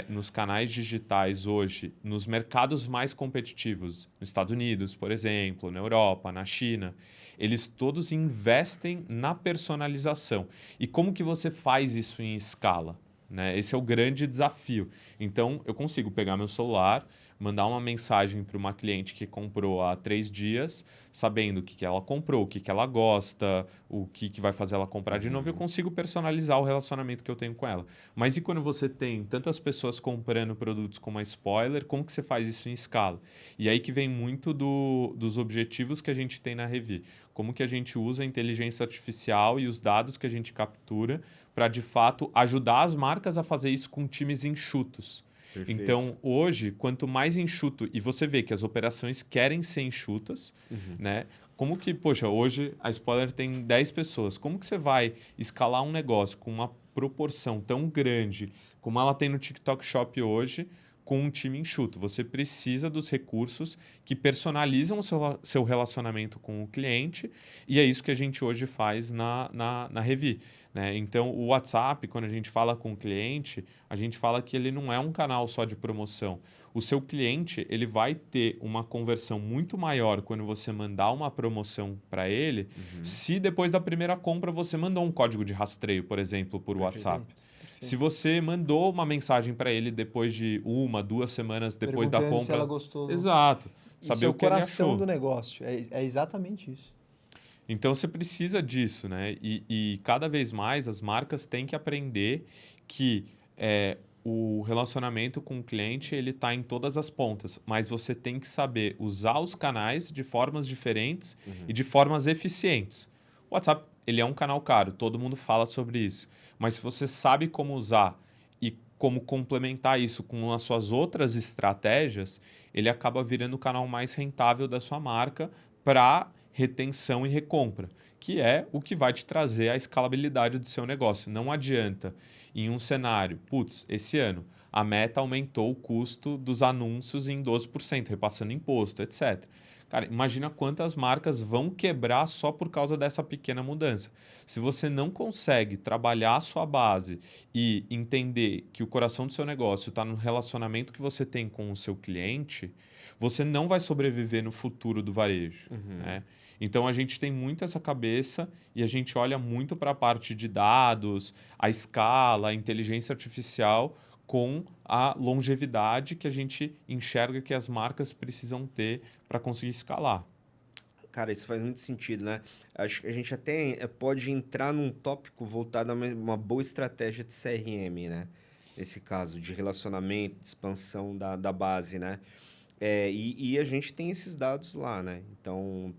nos canais digitais hoje, nos mercados mais competitivos, nos Estados Unidos, por exemplo, na Europa, na China, eles todos investem na personalização. E como que você faz isso em escala? Né? Esse é o grande desafio. Então, eu consigo pegar meu celular, mandar uma mensagem para uma cliente que comprou há 3 dias, sabendo o que ela comprou, o que ela gosta, o que vai fazer ela comprar de novo, eu consigo personalizar o relacionamento que eu tenho com ela. Mas e quando você tem tantas pessoas comprando produtos com uma spoiler, como que você faz isso em escala? E aí que vem muito dos objetivos que a gente tem na Revi. Como que a gente usa a inteligência artificial e os dados que a gente captura para, de fato, ajudar as marcas a fazer isso com times enxutos. Perfeito. Então, hoje, quanto mais enxuto, e você vê que as operações querem ser enxutas, né? Como que, poxa, hoje a Spoiler tem 10 pessoas. Como que você vai escalar um negócio com uma proporção tão grande como ela tem no TikTok Shop hoje, com um time enxuto? Você precisa dos recursos que personalizam o seu relacionamento com o cliente, e é isso que a gente hoje faz na Revi. Né? Então, o WhatsApp, quando a gente fala com o cliente, a gente fala que ele não é um canal só de promoção. O seu cliente ele vai ter uma conversão muito maior quando você mandar uma promoção para ele, se depois da primeira compra você mandou um código de rastreio, por exemplo, por WhatsApp. Se você mandou uma mensagem para ele depois de 1, 2 semanas depois da Perguntando compra. se ela gostou. Exato. Isso Saber é o o que ele coração achou. do negócio. É exatamente isso. Então você precisa disso, né? E cada vez mais as marcas têm que aprender que o relacionamento com o cliente ele está em todas as pontas, mas você tem que saber usar os canais de formas diferentes e de formas eficientes. O WhatsApp ele é um canal caro, todo mundo fala sobre isso, mas se você sabe como usar e como complementar isso com as suas outras estratégias, ele acaba virando o canal mais rentável da sua marca para retenção e recompra, que é o que vai te trazer a escalabilidade do seu negócio. Não adianta em um cenário, putz, esse ano a Meta aumentou o custo dos anúncios em 12%, repassando imposto, etc. Cara, imagina quantas marcas vão quebrar só por causa dessa pequena mudança. Se você não consegue trabalhar a sua base e entender que o coração do seu negócio está no relacionamento que você tem com o seu cliente, você não vai sobreviver no futuro do varejo, né? Então a gente tem muito essa cabeça e a gente olha muito para a parte de dados, a escala, a inteligência artificial com a longevidade que a gente enxerga que as marcas precisam ter para conseguir escalar. Cara, isso faz muito sentido, né? Acho que a gente até pode entrar num tópico voltado a uma boa estratégia de CRM, né? Nesse caso, de relacionamento, de expansão da base, né? E a gente tem esses dados lá, né? Então,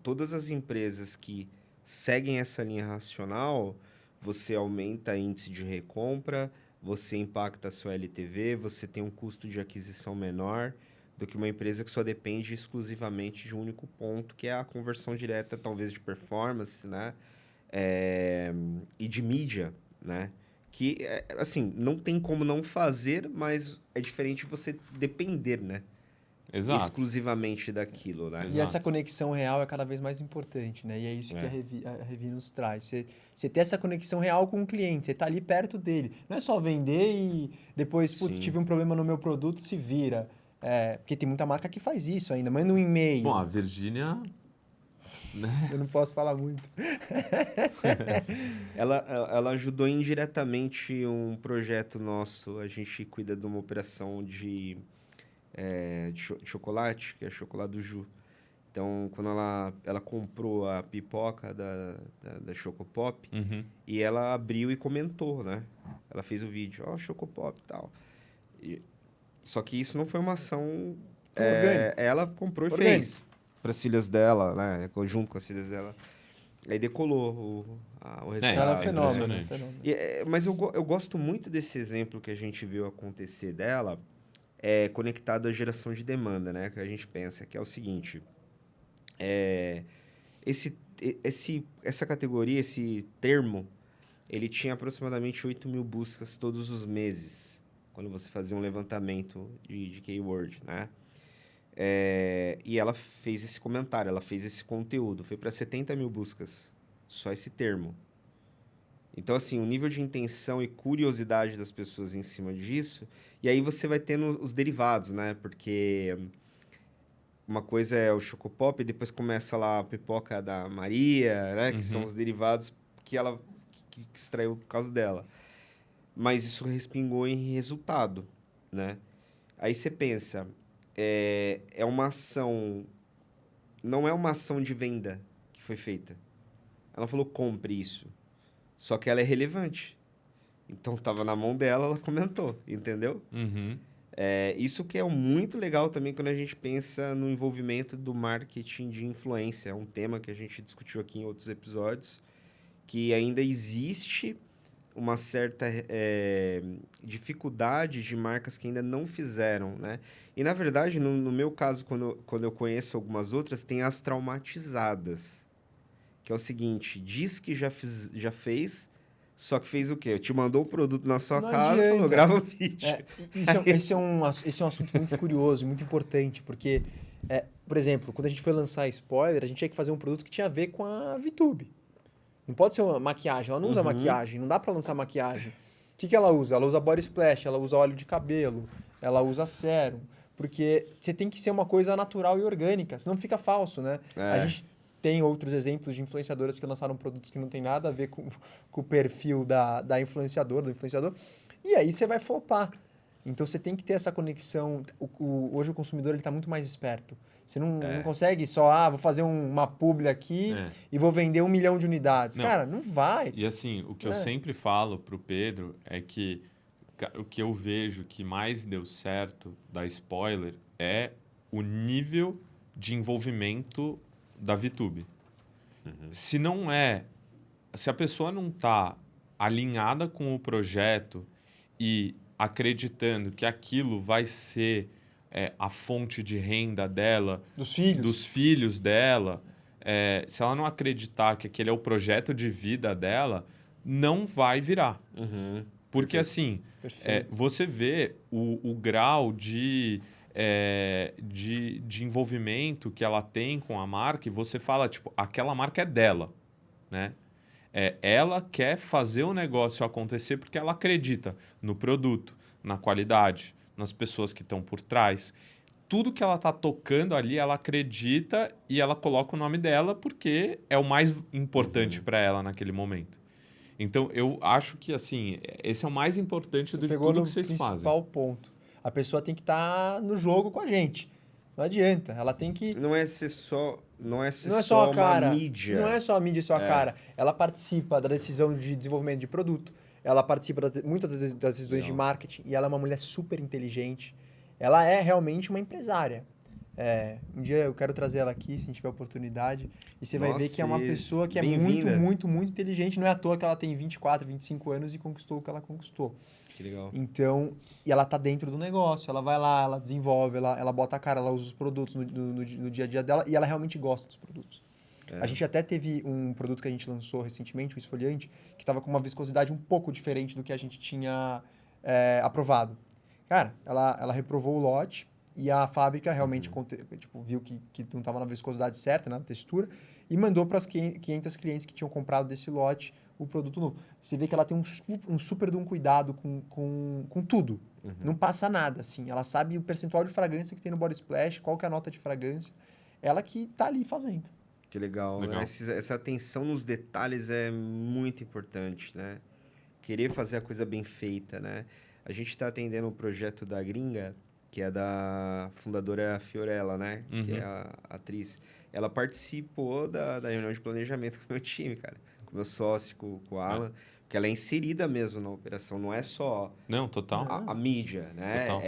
todas as empresas que seguem essa linha racional, você aumenta índice de recompra, você impacta a sua LTV, você tem um custo de aquisição menor do que uma empresa que só depende exclusivamente de um único ponto, que é a conversão direta, talvez de performance, né? E de mídia, né? Que, assim, não tem como não fazer, mas é diferente você depender, né? Exato. Exclusivamente daquilo, né? E essa Exato. conexão real é cada vez mais importante, né? E é isso que É. a Revi nos traz. Você ter essa conexão real com o cliente, você tá ali perto dele. Não é só vender e depois, putz, Sim. tive um problema no meu produto, se vira. Porque tem muita marca que faz isso ainda. Manda um e-mail. Bom, a Virgínia, né? Eu não posso falar muito. Ela ajudou indiretamente um projeto nosso. A gente cuida de uma operação de chocolate, que é chocolate do Ju. Então, quando ela comprou a pipoca da Chocopop, Uhum. e ela abriu e comentou, né? Ela fez o vídeo, ó, Chocopop e tal. Só que isso não foi uma ação... Foi orgânico. Ela comprou e Orgânico. fez para as filhas dela, né? Junto com as filhas dela. Aí decolou o resultado. Ela é um fenômeno. impressionante. fenômeno. Mas eu gosto muito desse exemplo que a gente viu acontecer dela, conectado à geração de demanda, né? Que a gente pensa que é o seguinte: essa categoria, esse termo, ele tinha aproximadamente 8 mil buscas todos os meses, quando você fazia um levantamento de keyword, né? E ela fez esse comentário, ela fez esse conteúdo, foi para 70 mil buscas, só esse termo. Então, assim, o nível de intenção e curiosidade das pessoas em cima disso, e aí você vai tendo os derivados, né? Porque uma coisa é o Chocopop, e depois começa lá a pipoca da Maria, né? Que são os derivados que ela que extraiu por causa dela. Mas isso respingou em resultado, né? Aí você pensa, é uma ação... Não é uma ação de venda que foi feita. Ela falou, compre isso. Só que ela é relevante. Então, estava na mão dela, ela comentou, entendeu? Uhum. Isso que é muito legal também quando a gente pensa no envolvimento do marketing de influência. É um tema que a gente discutiu aqui em outros episódios, que ainda existe uma certa dificuldade de marcas que ainda não fizeram, né? E, na verdade, no meu caso, quando eu conheço algumas outras, tem as traumatizadas. Que é o seguinte, diz que já fez, só que fez o quê? Te mandou o produto na sua Não casa e falou, adianta. grava o vídeo. Esse é um assunto muito curioso, muito importante, porque, por exemplo, quando a gente foi lançar spoiler, a gente tinha que fazer um produto que tinha a ver com a VTube. Não pode ser uma maquiagem, ela não usa maquiagem, não dá pra lançar maquiagem. O que ela usa? Ela usa body splash, ela usa óleo de cabelo, ela usa sérum, porque você tem que ser uma coisa natural e orgânica, senão fica falso, né? A gente tem outros exemplos de influenciadoras que lançaram produtos que não tem nada a ver com o perfil da influenciadora, do influenciador, e aí você vai flopar. Então você tem que ter essa conexão. Hoje o consumidor está muito mais esperto. Você não consegue só, vou fazer uma publi aqui e vou vender 1 milhão de unidades. Não. Cara, não vai. E assim, o que eu sempre falo pro Pedro é que o que eu vejo que mais deu certo da spoiler é o nível de envolvimento da VTube. Se a pessoa não está alinhada com o projeto e acreditando que aquilo vai ser a fonte de renda dela, dos filhos dela, se ela não acreditar que aquele é o projeto de vida dela, não vai virar. Porque assim, você vê o grau de de envolvimento que ela tem com a marca e você fala, tipo, aquela marca é dela, né? Ela quer fazer o negócio acontecer porque ela acredita no produto, na qualidade, nas pessoas que estão por trás. Tudo que ela está tocando ali, ela acredita e ela coloca o nome dela porque é o mais importante para ela naquele momento. Então, eu acho que, assim, esse é o mais importante Você de pegou tudo no que vocês fazem. principal ponto. A pessoa tem que estar no jogo com a gente. Não adianta. Ela tem que. Não é ser só, não é ser Não é só a só uma cara. Não mídia. é só a mídia, só a cara. Ela participa da decisão de desenvolvimento de produto. Ela participa muitas vezes das decisões de Legal. marketing. E ela é uma mulher super inteligente. Ela é realmente uma empresária. Um dia eu quero trazer ela aqui, se a gente tiver oportunidade. E você vai ver que é uma pessoa que é muito, bem-vinda. muito, muito inteligente. Não é à toa que ela tem 24, 25 anos e conquistou o que ela conquistou. Que legal. Então, e ela tá dentro do negócio, ela vai lá, ela desenvolve, ela bota a cara, ela usa os produtos no dia a dia dela e ela realmente gosta dos produtos. A gente até teve um produto que a gente lançou recentemente, um esfoliante, que estava com uma viscosidade um pouco diferente do que a gente tinha aprovado. Cara, ela reprovou o lote e a fábrica realmente viu que não estava na viscosidade certa, na textura, e mandou para as 500 clientes que tinham comprado desse lote o produto novo. Você vê que ela tem um super de um cuidado com tudo. Não passa nada, assim. Ela sabe o percentual de fragrância que tem no Body Splash, qual que é a nota de fragrância. Ela que tá ali fazendo. Que legal. Legal. Essa atenção nos detalhes é muito importante, né? Querer fazer a coisa bem feita, né? A gente está atendendo o projeto da Gringa, que é da fundadora Fiorella, né? Que é a atriz. Ela participou da reunião de planejamento com o meu time, cara. Com o meu sócio, com o Alan. Porque ela é inserida mesmo na operação. Não é só Não, total. a mídia, né? Total.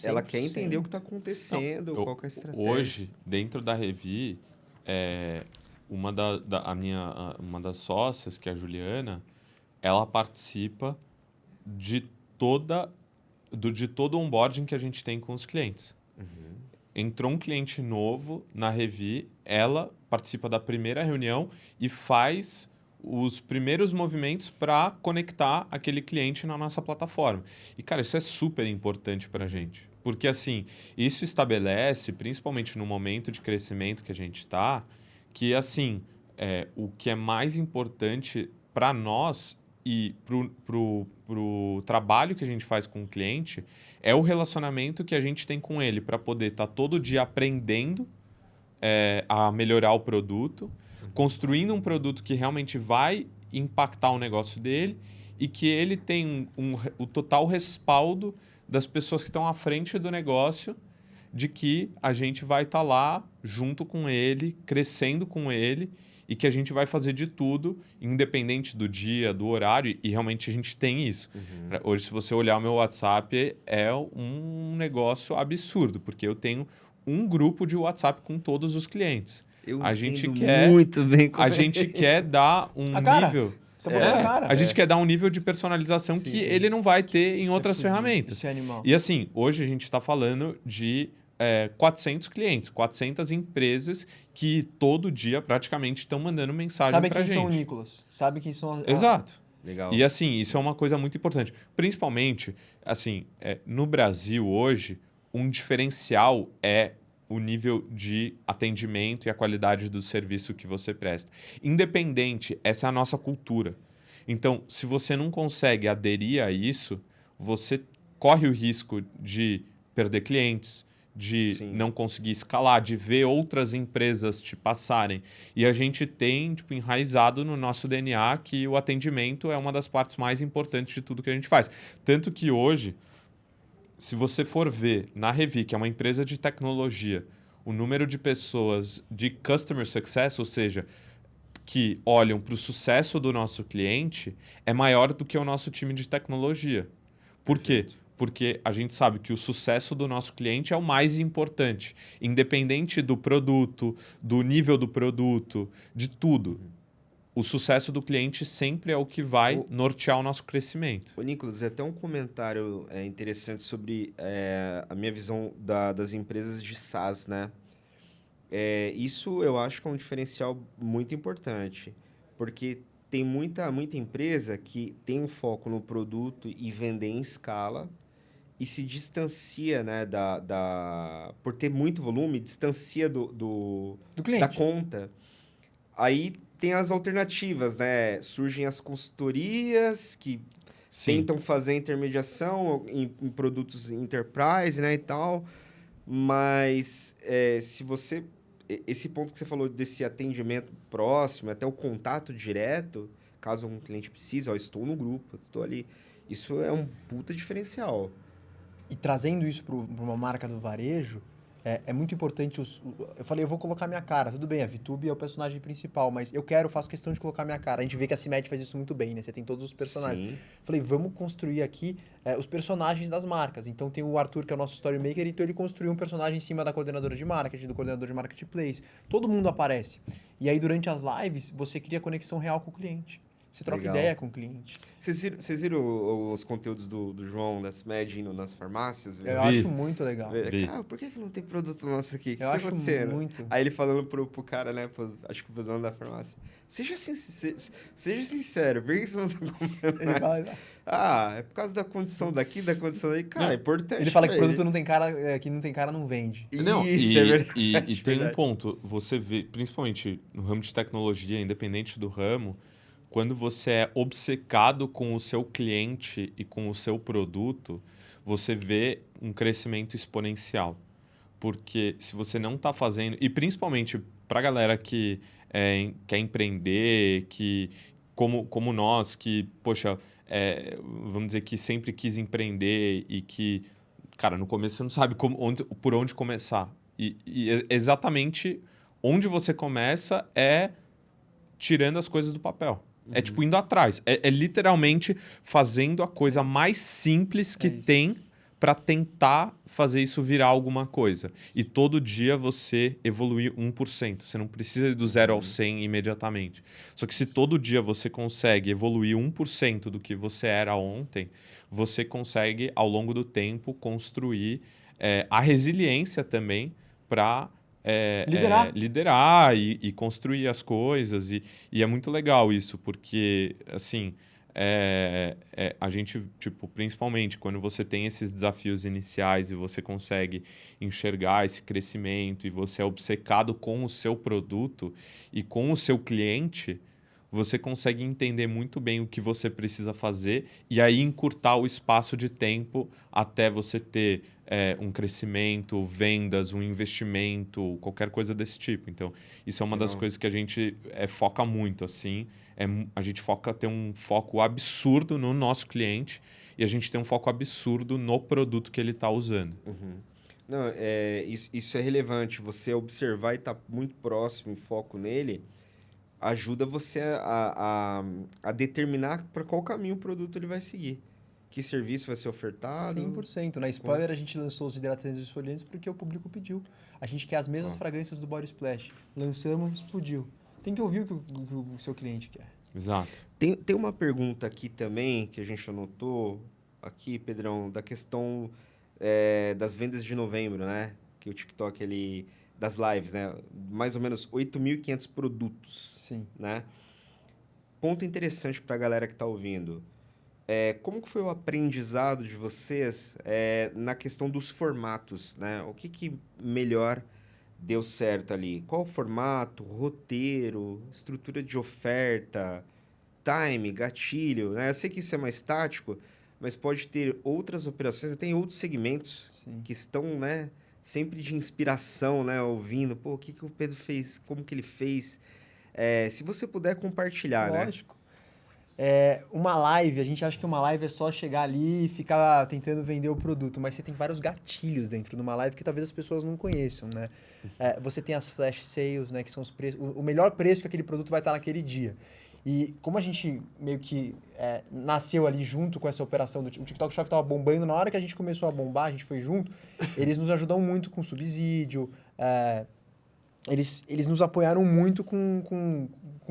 Ela quer entender o que está 100%. acontecendo, Não, qual que é a estratégia. Hoje, dentro da Revi, uma das sócias, que é a Juliana, ela participa de todo o onboarding que a gente tem com os clientes. Entrou um cliente novo na Revi, ela participa da primeira reunião e faz os primeiros movimentos para conectar aquele cliente na nossa plataforma. E, cara, isso é super importante para a gente. Porque, assim, isso estabelece, principalmente no momento de crescimento que a gente está, que, assim, o que é mais importante para nós e pro trabalho que a gente faz com o cliente é o relacionamento que a gente tem com ele para poder estar todo dia aprendendo a melhorar o produto, construindo um produto que realmente vai impactar o negócio dele e que ele tem o total respaldo das pessoas que estão à frente do negócio de que a gente vai estar lá junto com ele, crescendo com ele e que a gente vai fazer de tudo, independente do dia, do horário, e realmente a gente tem isso. Hoje, se você olhar o meu WhatsApp, é um negócio absurdo, porque eu tenho um grupo de WhatsApp com todos os clientes. Eu A gente entendo quer, muito bem como a gente quer dar um A cara. nível. Você botou na cara. A gente quer dar um nível de personalização Sim, que sim. ele não vai ter em Isso é outras fudido, ferramentas. isso é animal. E assim, hoje a gente está falando de 400 clientes, 400 empresas que todo dia praticamente estão mandando mensagem Sabe para a quem são o gente. Nicolas? Sabe quem são... Exato. Legal. E assim, isso é uma coisa muito importante. Principalmente, assim, no Brasil hoje, um diferencial é o nível de atendimento e a qualidade do serviço que você presta. Independente, essa é a nossa cultura. Então, se você não consegue aderir a isso, você corre o risco de perder clientes, de Sim. não conseguir escalar, de ver outras empresas te passarem. E a gente tem, enraizado no nosso DNA que o atendimento é uma das partes mais importantes de tudo que a gente faz. Tanto que hoje, se você for ver na Revi, que é uma empresa de tecnologia, o número de pessoas de customer success, ou seja, que olham para o sucesso do nosso cliente, é maior do que o nosso time de tecnologia. Por quê? Porque a gente sabe que o sucesso do nosso cliente é o mais importante, independente do produto, do nível do produto, de tudo. O sucesso do cliente sempre é o que vai nortear o nosso crescimento. Ô, Nicolas, até um comentário interessante sobre a minha visão das empresas de SaaS, né? Isso eu acho que é um diferencial muito importante, porque tem muita empresa que tem um foco no produto e vender em escala e se distancia, né, por ter muito volume, distancia Do da cliente. conta. Aí tem as alternativas, né? Surgem as consultorias que Sim, tentam fazer intermediação em produtos enterprise, né, e tal. Mas se você... Esse ponto que você falou desse atendimento próximo, até o contato direto, caso um cliente precise, ó, estou no grupo, estou ali. Isso é um puta diferencial. E trazendo isso para uma marca do varejo, é muito importante. Eu falei, eu vou colocar minha cara. Tudo bem, a VTube é o personagem principal, mas faço questão de colocar minha cara. A gente vê que a CIMED faz isso muito bem, né? Você tem todos os personagens. Sim. Falei, vamos construir aqui os personagens das marcas. Então tem o Arthur, que é o nosso story maker, então ele construiu um personagem em cima da coordenadora de marketing, do coordenador de marketplace. Todo mundo aparece. E aí, durante as lives, você cria conexão real com o cliente. Você troca Legal. ideia com o cliente. Vocês viram os conteúdos do João da CIMED indo nas farmácias? Eu Vi. acho muito legal. Vi. Cara, por que não tem produto nosso aqui? O que Eu tá acho acontecendo? muito. Aí ele falando pro cara, né? Acho que pro dono da farmácia. Seja sincero, por que você não tá comprando Ele mais? fala, É por causa da condição daqui, da condição daí. Cara, Não, é importante. ele fala pra que ele. produto não tem cara, que não tem cara não vende. Não, Isso, é verdade. e tem um verdade. ponto, você vê, principalmente no ramo de tecnologia, independente do ramo, quando você é obcecado com o seu cliente e com o seu produto, você vê um crescimento exponencial. Porque se você não está fazendo, e principalmente para a galera que quer empreender, que como nós, que, poxa, vamos dizer que sempre quis empreender e que, cara, no começo você não sabe por onde começar. E exatamente onde você começa é tirando as coisas do papel. É tipo indo atrás. É literalmente fazendo a coisa mais simples que isso. tem para tentar fazer isso virar alguma coisa. E todo dia você evoluir 1%. Você não precisa ir do 0 ao 100 imediatamente. Só que se todo dia você consegue evoluir 1% do que você era ontem, você consegue, ao longo do tempo, construir a resiliência também para Liderar. e construir as coisas. E é muito legal isso, porque, assim, a gente, tipo, principalmente quando você tem esses desafios iniciais e você consegue enxergar esse crescimento e você é obcecado com o seu produto e com o seu cliente, você consegue entender muito bem o que você precisa fazer e aí encurtar o espaço de tempo até você ter um crescimento, vendas, um investimento, qualquer coisa desse tipo. Então, isso é uma das Legal. coisas que a gente foca muito, assim. A gente tem um foco absurdo no nosso cliente e a gente tem um foco absurdo no produto que ele está usando. Não, isso é relevante. Você observar e estar muito próximo, em foco nele, ajuda você a determinar para qual caminho o produto ele vai seguir. Que serviço vai ser ofertado. 100%. Na Spoiler, a gente lançou os hidratantes e esfoliantes porque o público pediu. A gente quer as mesmas fragrâncias do Body Splash. Lançamos, explodiu. Você tem que ouvir o que o seu cliente quer. Exato. Tem uma pergunta aqui também, que a gente anotou aqui, Pedrão, da questão das vendas de novembro, né? Que o TikTok, das lives, né? Mais ou menos 8.500 produtos, Sim. né? Ponto interessante para a galera que está ouvindo. Como que foi o aprendizado de vocês na questão dos formatos, né? O que melhor deu certo ali? Qual o formato, roteiro, estrutura de oferta, time, gatilho, né? Eu sei que isso é mais tático, mas pode ter outras operações, tem outros segmentos Sim. que estão, né, sempre de inspiração, né, ouvindo, pô, o que o Pedro fez, como que ele fez. Se você puder compartilhar, né? Lógico. Uma live, a gente acha que uma live é só chegar ali e ficar tentando vender o produto, mas você tem vários gatilhos dentro de uma live que talvez as pessoas não conheçam, né? Você tem as flash sales, né, que são os preços, o melhor preço que aquele produto vai estar naquele dia. E como a gente meio que nasceu ali junto com essa operação o TikTok Shop estava bombando, na hora que a gente começou a bombar, a gente foi junto, eles nos ajudam muito com subsídio, eles nos apoiaram muito com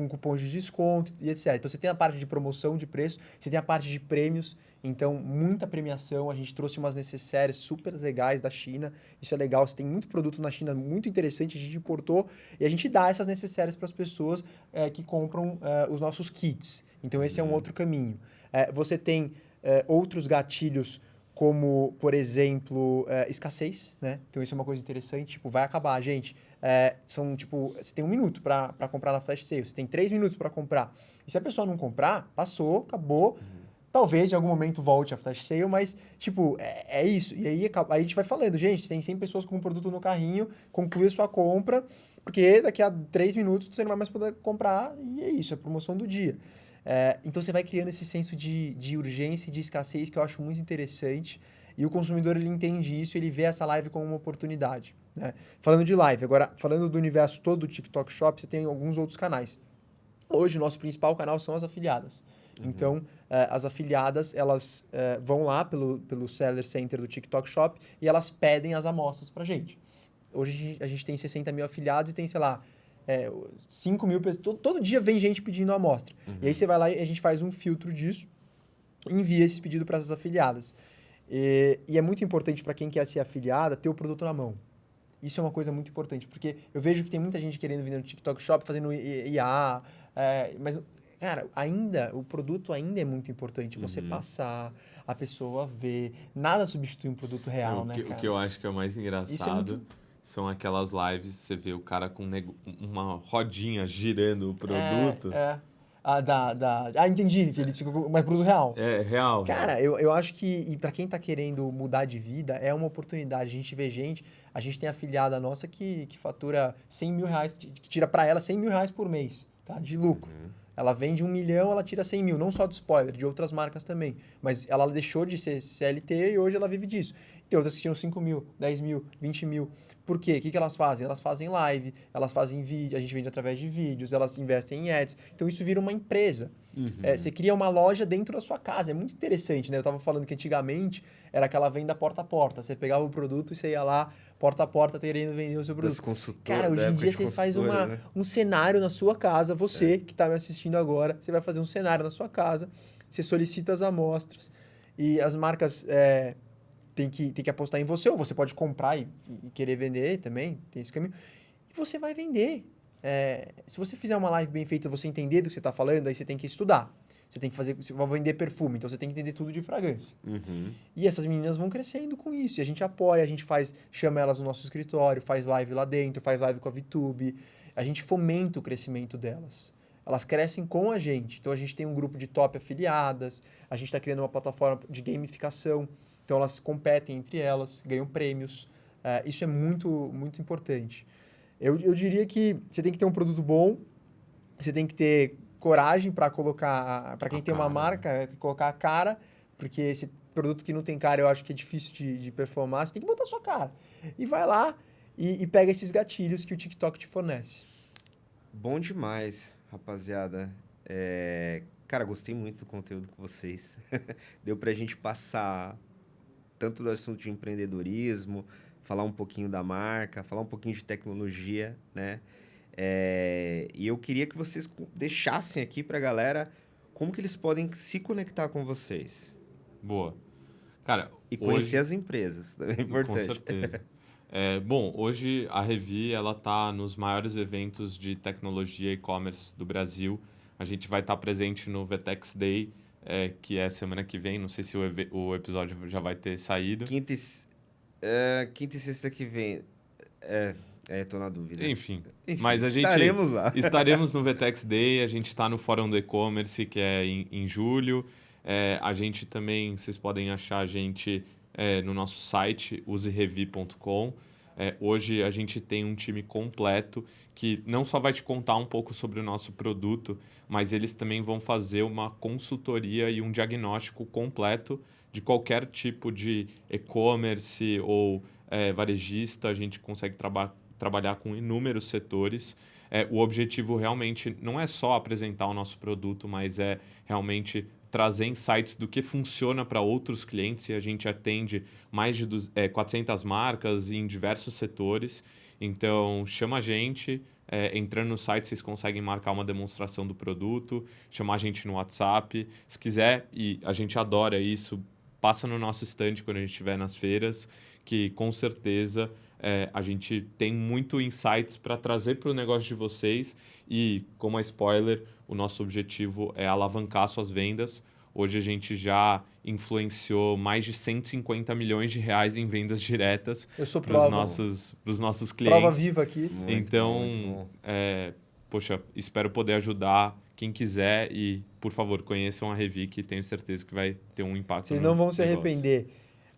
cupons de desconto e etc. Então, você tem a parte de promoção de preço, você tem a parte de prêmios. Então, muita premiação. A gente trouxe umas necessaires super legais da China. Isso é legal. Você tem muito produto na China muito interessante. A gente importou e a gente dá essas necessaires para as pessoas que compram os nossos kits. Então, esse é um outro caminho. Você tem outros gatilhos como, por exemplo, escassez, né? Então isso é uma coisa interessante, tipo, vai acabar, gente. Você tem 1 minuto para comprar na flash sale, você tem 3 minutos para comprar. E se a pessoa não comprar, passou, acabou. Talvez em algum momento volte a flash sale, mas, tipo, é isso. E aí a gente vai falando, gente, tem 100 pessoas com um produto no carrinho, conclui a sua compra, porque daqui a 3 minutos você não vai mais poder comprar, e é isso, é a promoção do dia. Então você vai criando esse senso de urgência e de escassez que eu acho muito interessante, e o consumidor ele entende isso, ele vê essa live como uma oportunidade, né? Falando de live, agora, falando do universo todo do TikTok Shop, você tem alguns outros canais. Hoje, o nosso principal canal são as afiliadas. Então, as afiliadas, elas vão lá pelo Seller Center do TikTok Shop e elas pedem as amostras pra gente. Hoje, a gente tem 60 mil afiliados e tem, sei lá, 5 mil pessoas. Todo dia vem gente pedindo amostra. E aí, você vai lá e a gente faz um filtro disso e envia esse pedido para essas afiliadas. E é muito importante para quem quer ser afiliada ter o produto na mão. Isso é uma coisa muito importante, porque eu vejo que tem muita gente querendo vender no TikTok Shop, fazendo IA, mas, cara, o produto ainda é muito importante. Você passar, a pessoa ver. Nada substitui um produto real, né, cara? O que eu acho que é mais engraçado são aquelas lives, você vê o cara com uma rodinha girando o produto. Entendi, que eles ficam mais produto real. É, real. Cara, eu acho que, e para quem tá querendo mudar de vida, é uma oportunidade. A gente tem afiliada nossa que fatura 100 mil reais, que tira para ela 100 mil reais por mês, tá? De lucro. Ela vende 1 milhão, ela tira 100 mil, não só do spoiler, de outras marcas também. Mas ela deixou de ser CLT e hoje ela vive disso. Tem outras que tiram 5 mil, 10 mil, 20 mil. Por quê? O que elas fazem? Elas fazem live, elas fazem vídeo, a gente vende através de vídeos, elas investem em ads. Então isso vira uma empresa. Você cria uma loja dentro da sua casa. É muito interessante, né? Eu estava falando que antigamente era aquela venda porta a porta. Você pegava o produto e você ia lá, porta a porta, querendo vender o seu produto. Cara, hoje em dia você faz um cenário na sua casa. Você que está me assistindo agora, você vai fazer um cenário na sua casa. Você solicita as amostras e as marcas tem que apostar em você. Ou você pode comprar e querer vender também. Tem esse caminho. E você vai vender. Se você fizer uma live bem feita, você entender do que você está falando, aí você tem que estudar. Você tem que você vai vender perfume, então você tem que entender tudo de fragrância. E essas meninas vão crescendo com isso. E a gente apoia, a gente chama elas no nosso escritório, faz live lá dentro, faz live com a VTube. A gente fomenta o crescimento delas. Elas crescem com a gente. Então a gente tem um grupo de top afiliadas, a gente está criando uma plataforma de gamificação. Então elas competem entre elas, ganham prêmios. Isso é muito, muito importante. Eu diria que você tem que ter um produto bom, você tem que ter coragem para colocar, para quem tem uma marca, colocar a cara, porque esse produto que não tem cara eu acho que é difícil de performar, você tem que botar a sua cara. E vai lá e pega esses gatilhos que o TikTok te fornece. Bom demais, rapaziada. Cara, gostei muito do conteúdo com vocês. Deu pra gente passar tanto do assunto de empreendedorismo, falar um pouquinho da marca, falar um pouquinho de tecnologia, né? E eu queria que vocês deixassem aqui pra galera como que eles podem se conectar com vocês. Boa. Cara, e conhecer as empresas, também é importante. Com certeza. Bom, hoje a Revi ela tá nos maiores eventos de tecnologia e e-commerce do Brasil. A gente vai estar presente no VTEX Day, que é semana que vem. Não sei se o episódio já vai ter saído. Quinta e sexta que vem. Tô na dúvida. Enfim, mas estaremos lá. Estaremos no VTEX Day, a gente está no Fórum do E-Commerce, que é em julho. A gente também, vocês podem achar a gente no nosso site, userevi.com. Hoje a gente tem um time completo que não só vai te contar um pouco sobre o nosso produto, mas eles também vão fazer uma consultoria e um diagnóstico completo de qualquer tipo de e-commerce ou varejista. A gente consegue trabalhar com inúmeros setores. O objetivo realmente não é só apresentar o nosso produto, mas é realmente trazer insights do que funciona para outros clientes, e a gente atende mais de 400 marcas em diversos setores. Então, chama a gente, entrando no site vocês conseguem marcar uma demonstração do produto, chamar a gente no WhatsApp. Se quiser, e a gente adora isso, passa no nosso stand quando a gente estiver nas feiras, que com certeza a gente tem muito insights para trazer para o negócio de vocês. E, como é spoiler, o nosso objetivo é alavancar suas vendas. Hoje a gente já influenciou mais de 150 milhões de reais em vendas diretas Eu sou para os prova. nossos clientes. Prova viva aqui. Muito bom. Poxa, espero poder ajudar quem quiser e, por favor, conheçam a Revi, que tenho certeza que vai ter um impacto Vocês no não vão se negócio. arrepender.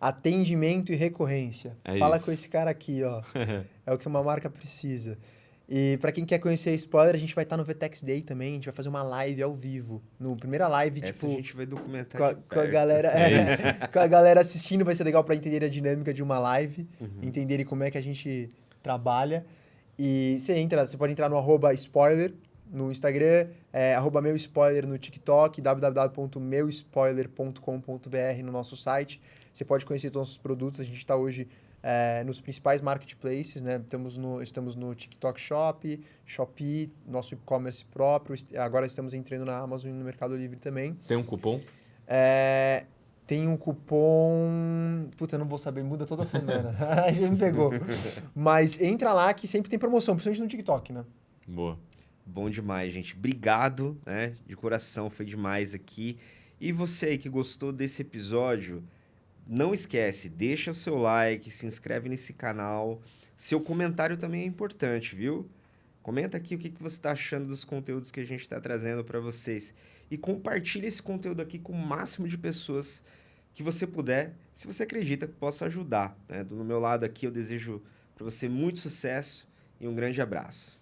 Atendimento e recorrência. É Fala isso. com esse cara aqui, ó. É o que uma marca precisa. E para quem quer conhecer a Spoiler, a gente vai estar no VTEX Day também. A gente vai fazer uma live ao vivo. No primeira live, Essa tipo, a gente vai documentar com a, de com a perto. galera, É isso. com a galera assistindo, vai ser legal para entender a dinâmica de uma live, Uhum. entenderem como é que a gente trabalha. E você pode entrar no @spoiler no Instagram, @meuspoiler no TikTok, www.meuspoiler.com.br no nosso site. Você pode conhecer todos os nossos produtos. A gente está hoje nos principais marketplaces, né? Estamos no TikTok Shop, Shopee, nosso e-commerce próprio. Agora estamos entrando na Amazon e no Mercado Livre também. Tem um cupom? Tem um cupom... Puta, eu não vou saber, muda toda semana. Aí você me pegou. Mas entra lá que sempre tem promoção, principalmente no TikTok, né? Boa. Bom demais, gente. Obrigado, né? De coração, foi demais aqui. E você aí que gostou desse episódio, não esquece, deixa seu like, se inscreve nesse canal. Seu comentário também é importante, viu? Comenta aqui o que você está achando dos conteúdos que a gente está trazendo para vocês. E compartilha esse conteúdo aqui com o máximo de pessoas que você puder, se você acredita que possa ajudar, né? Do meu lado aqui, eu desejo para você muito sucesso e um grande abraço.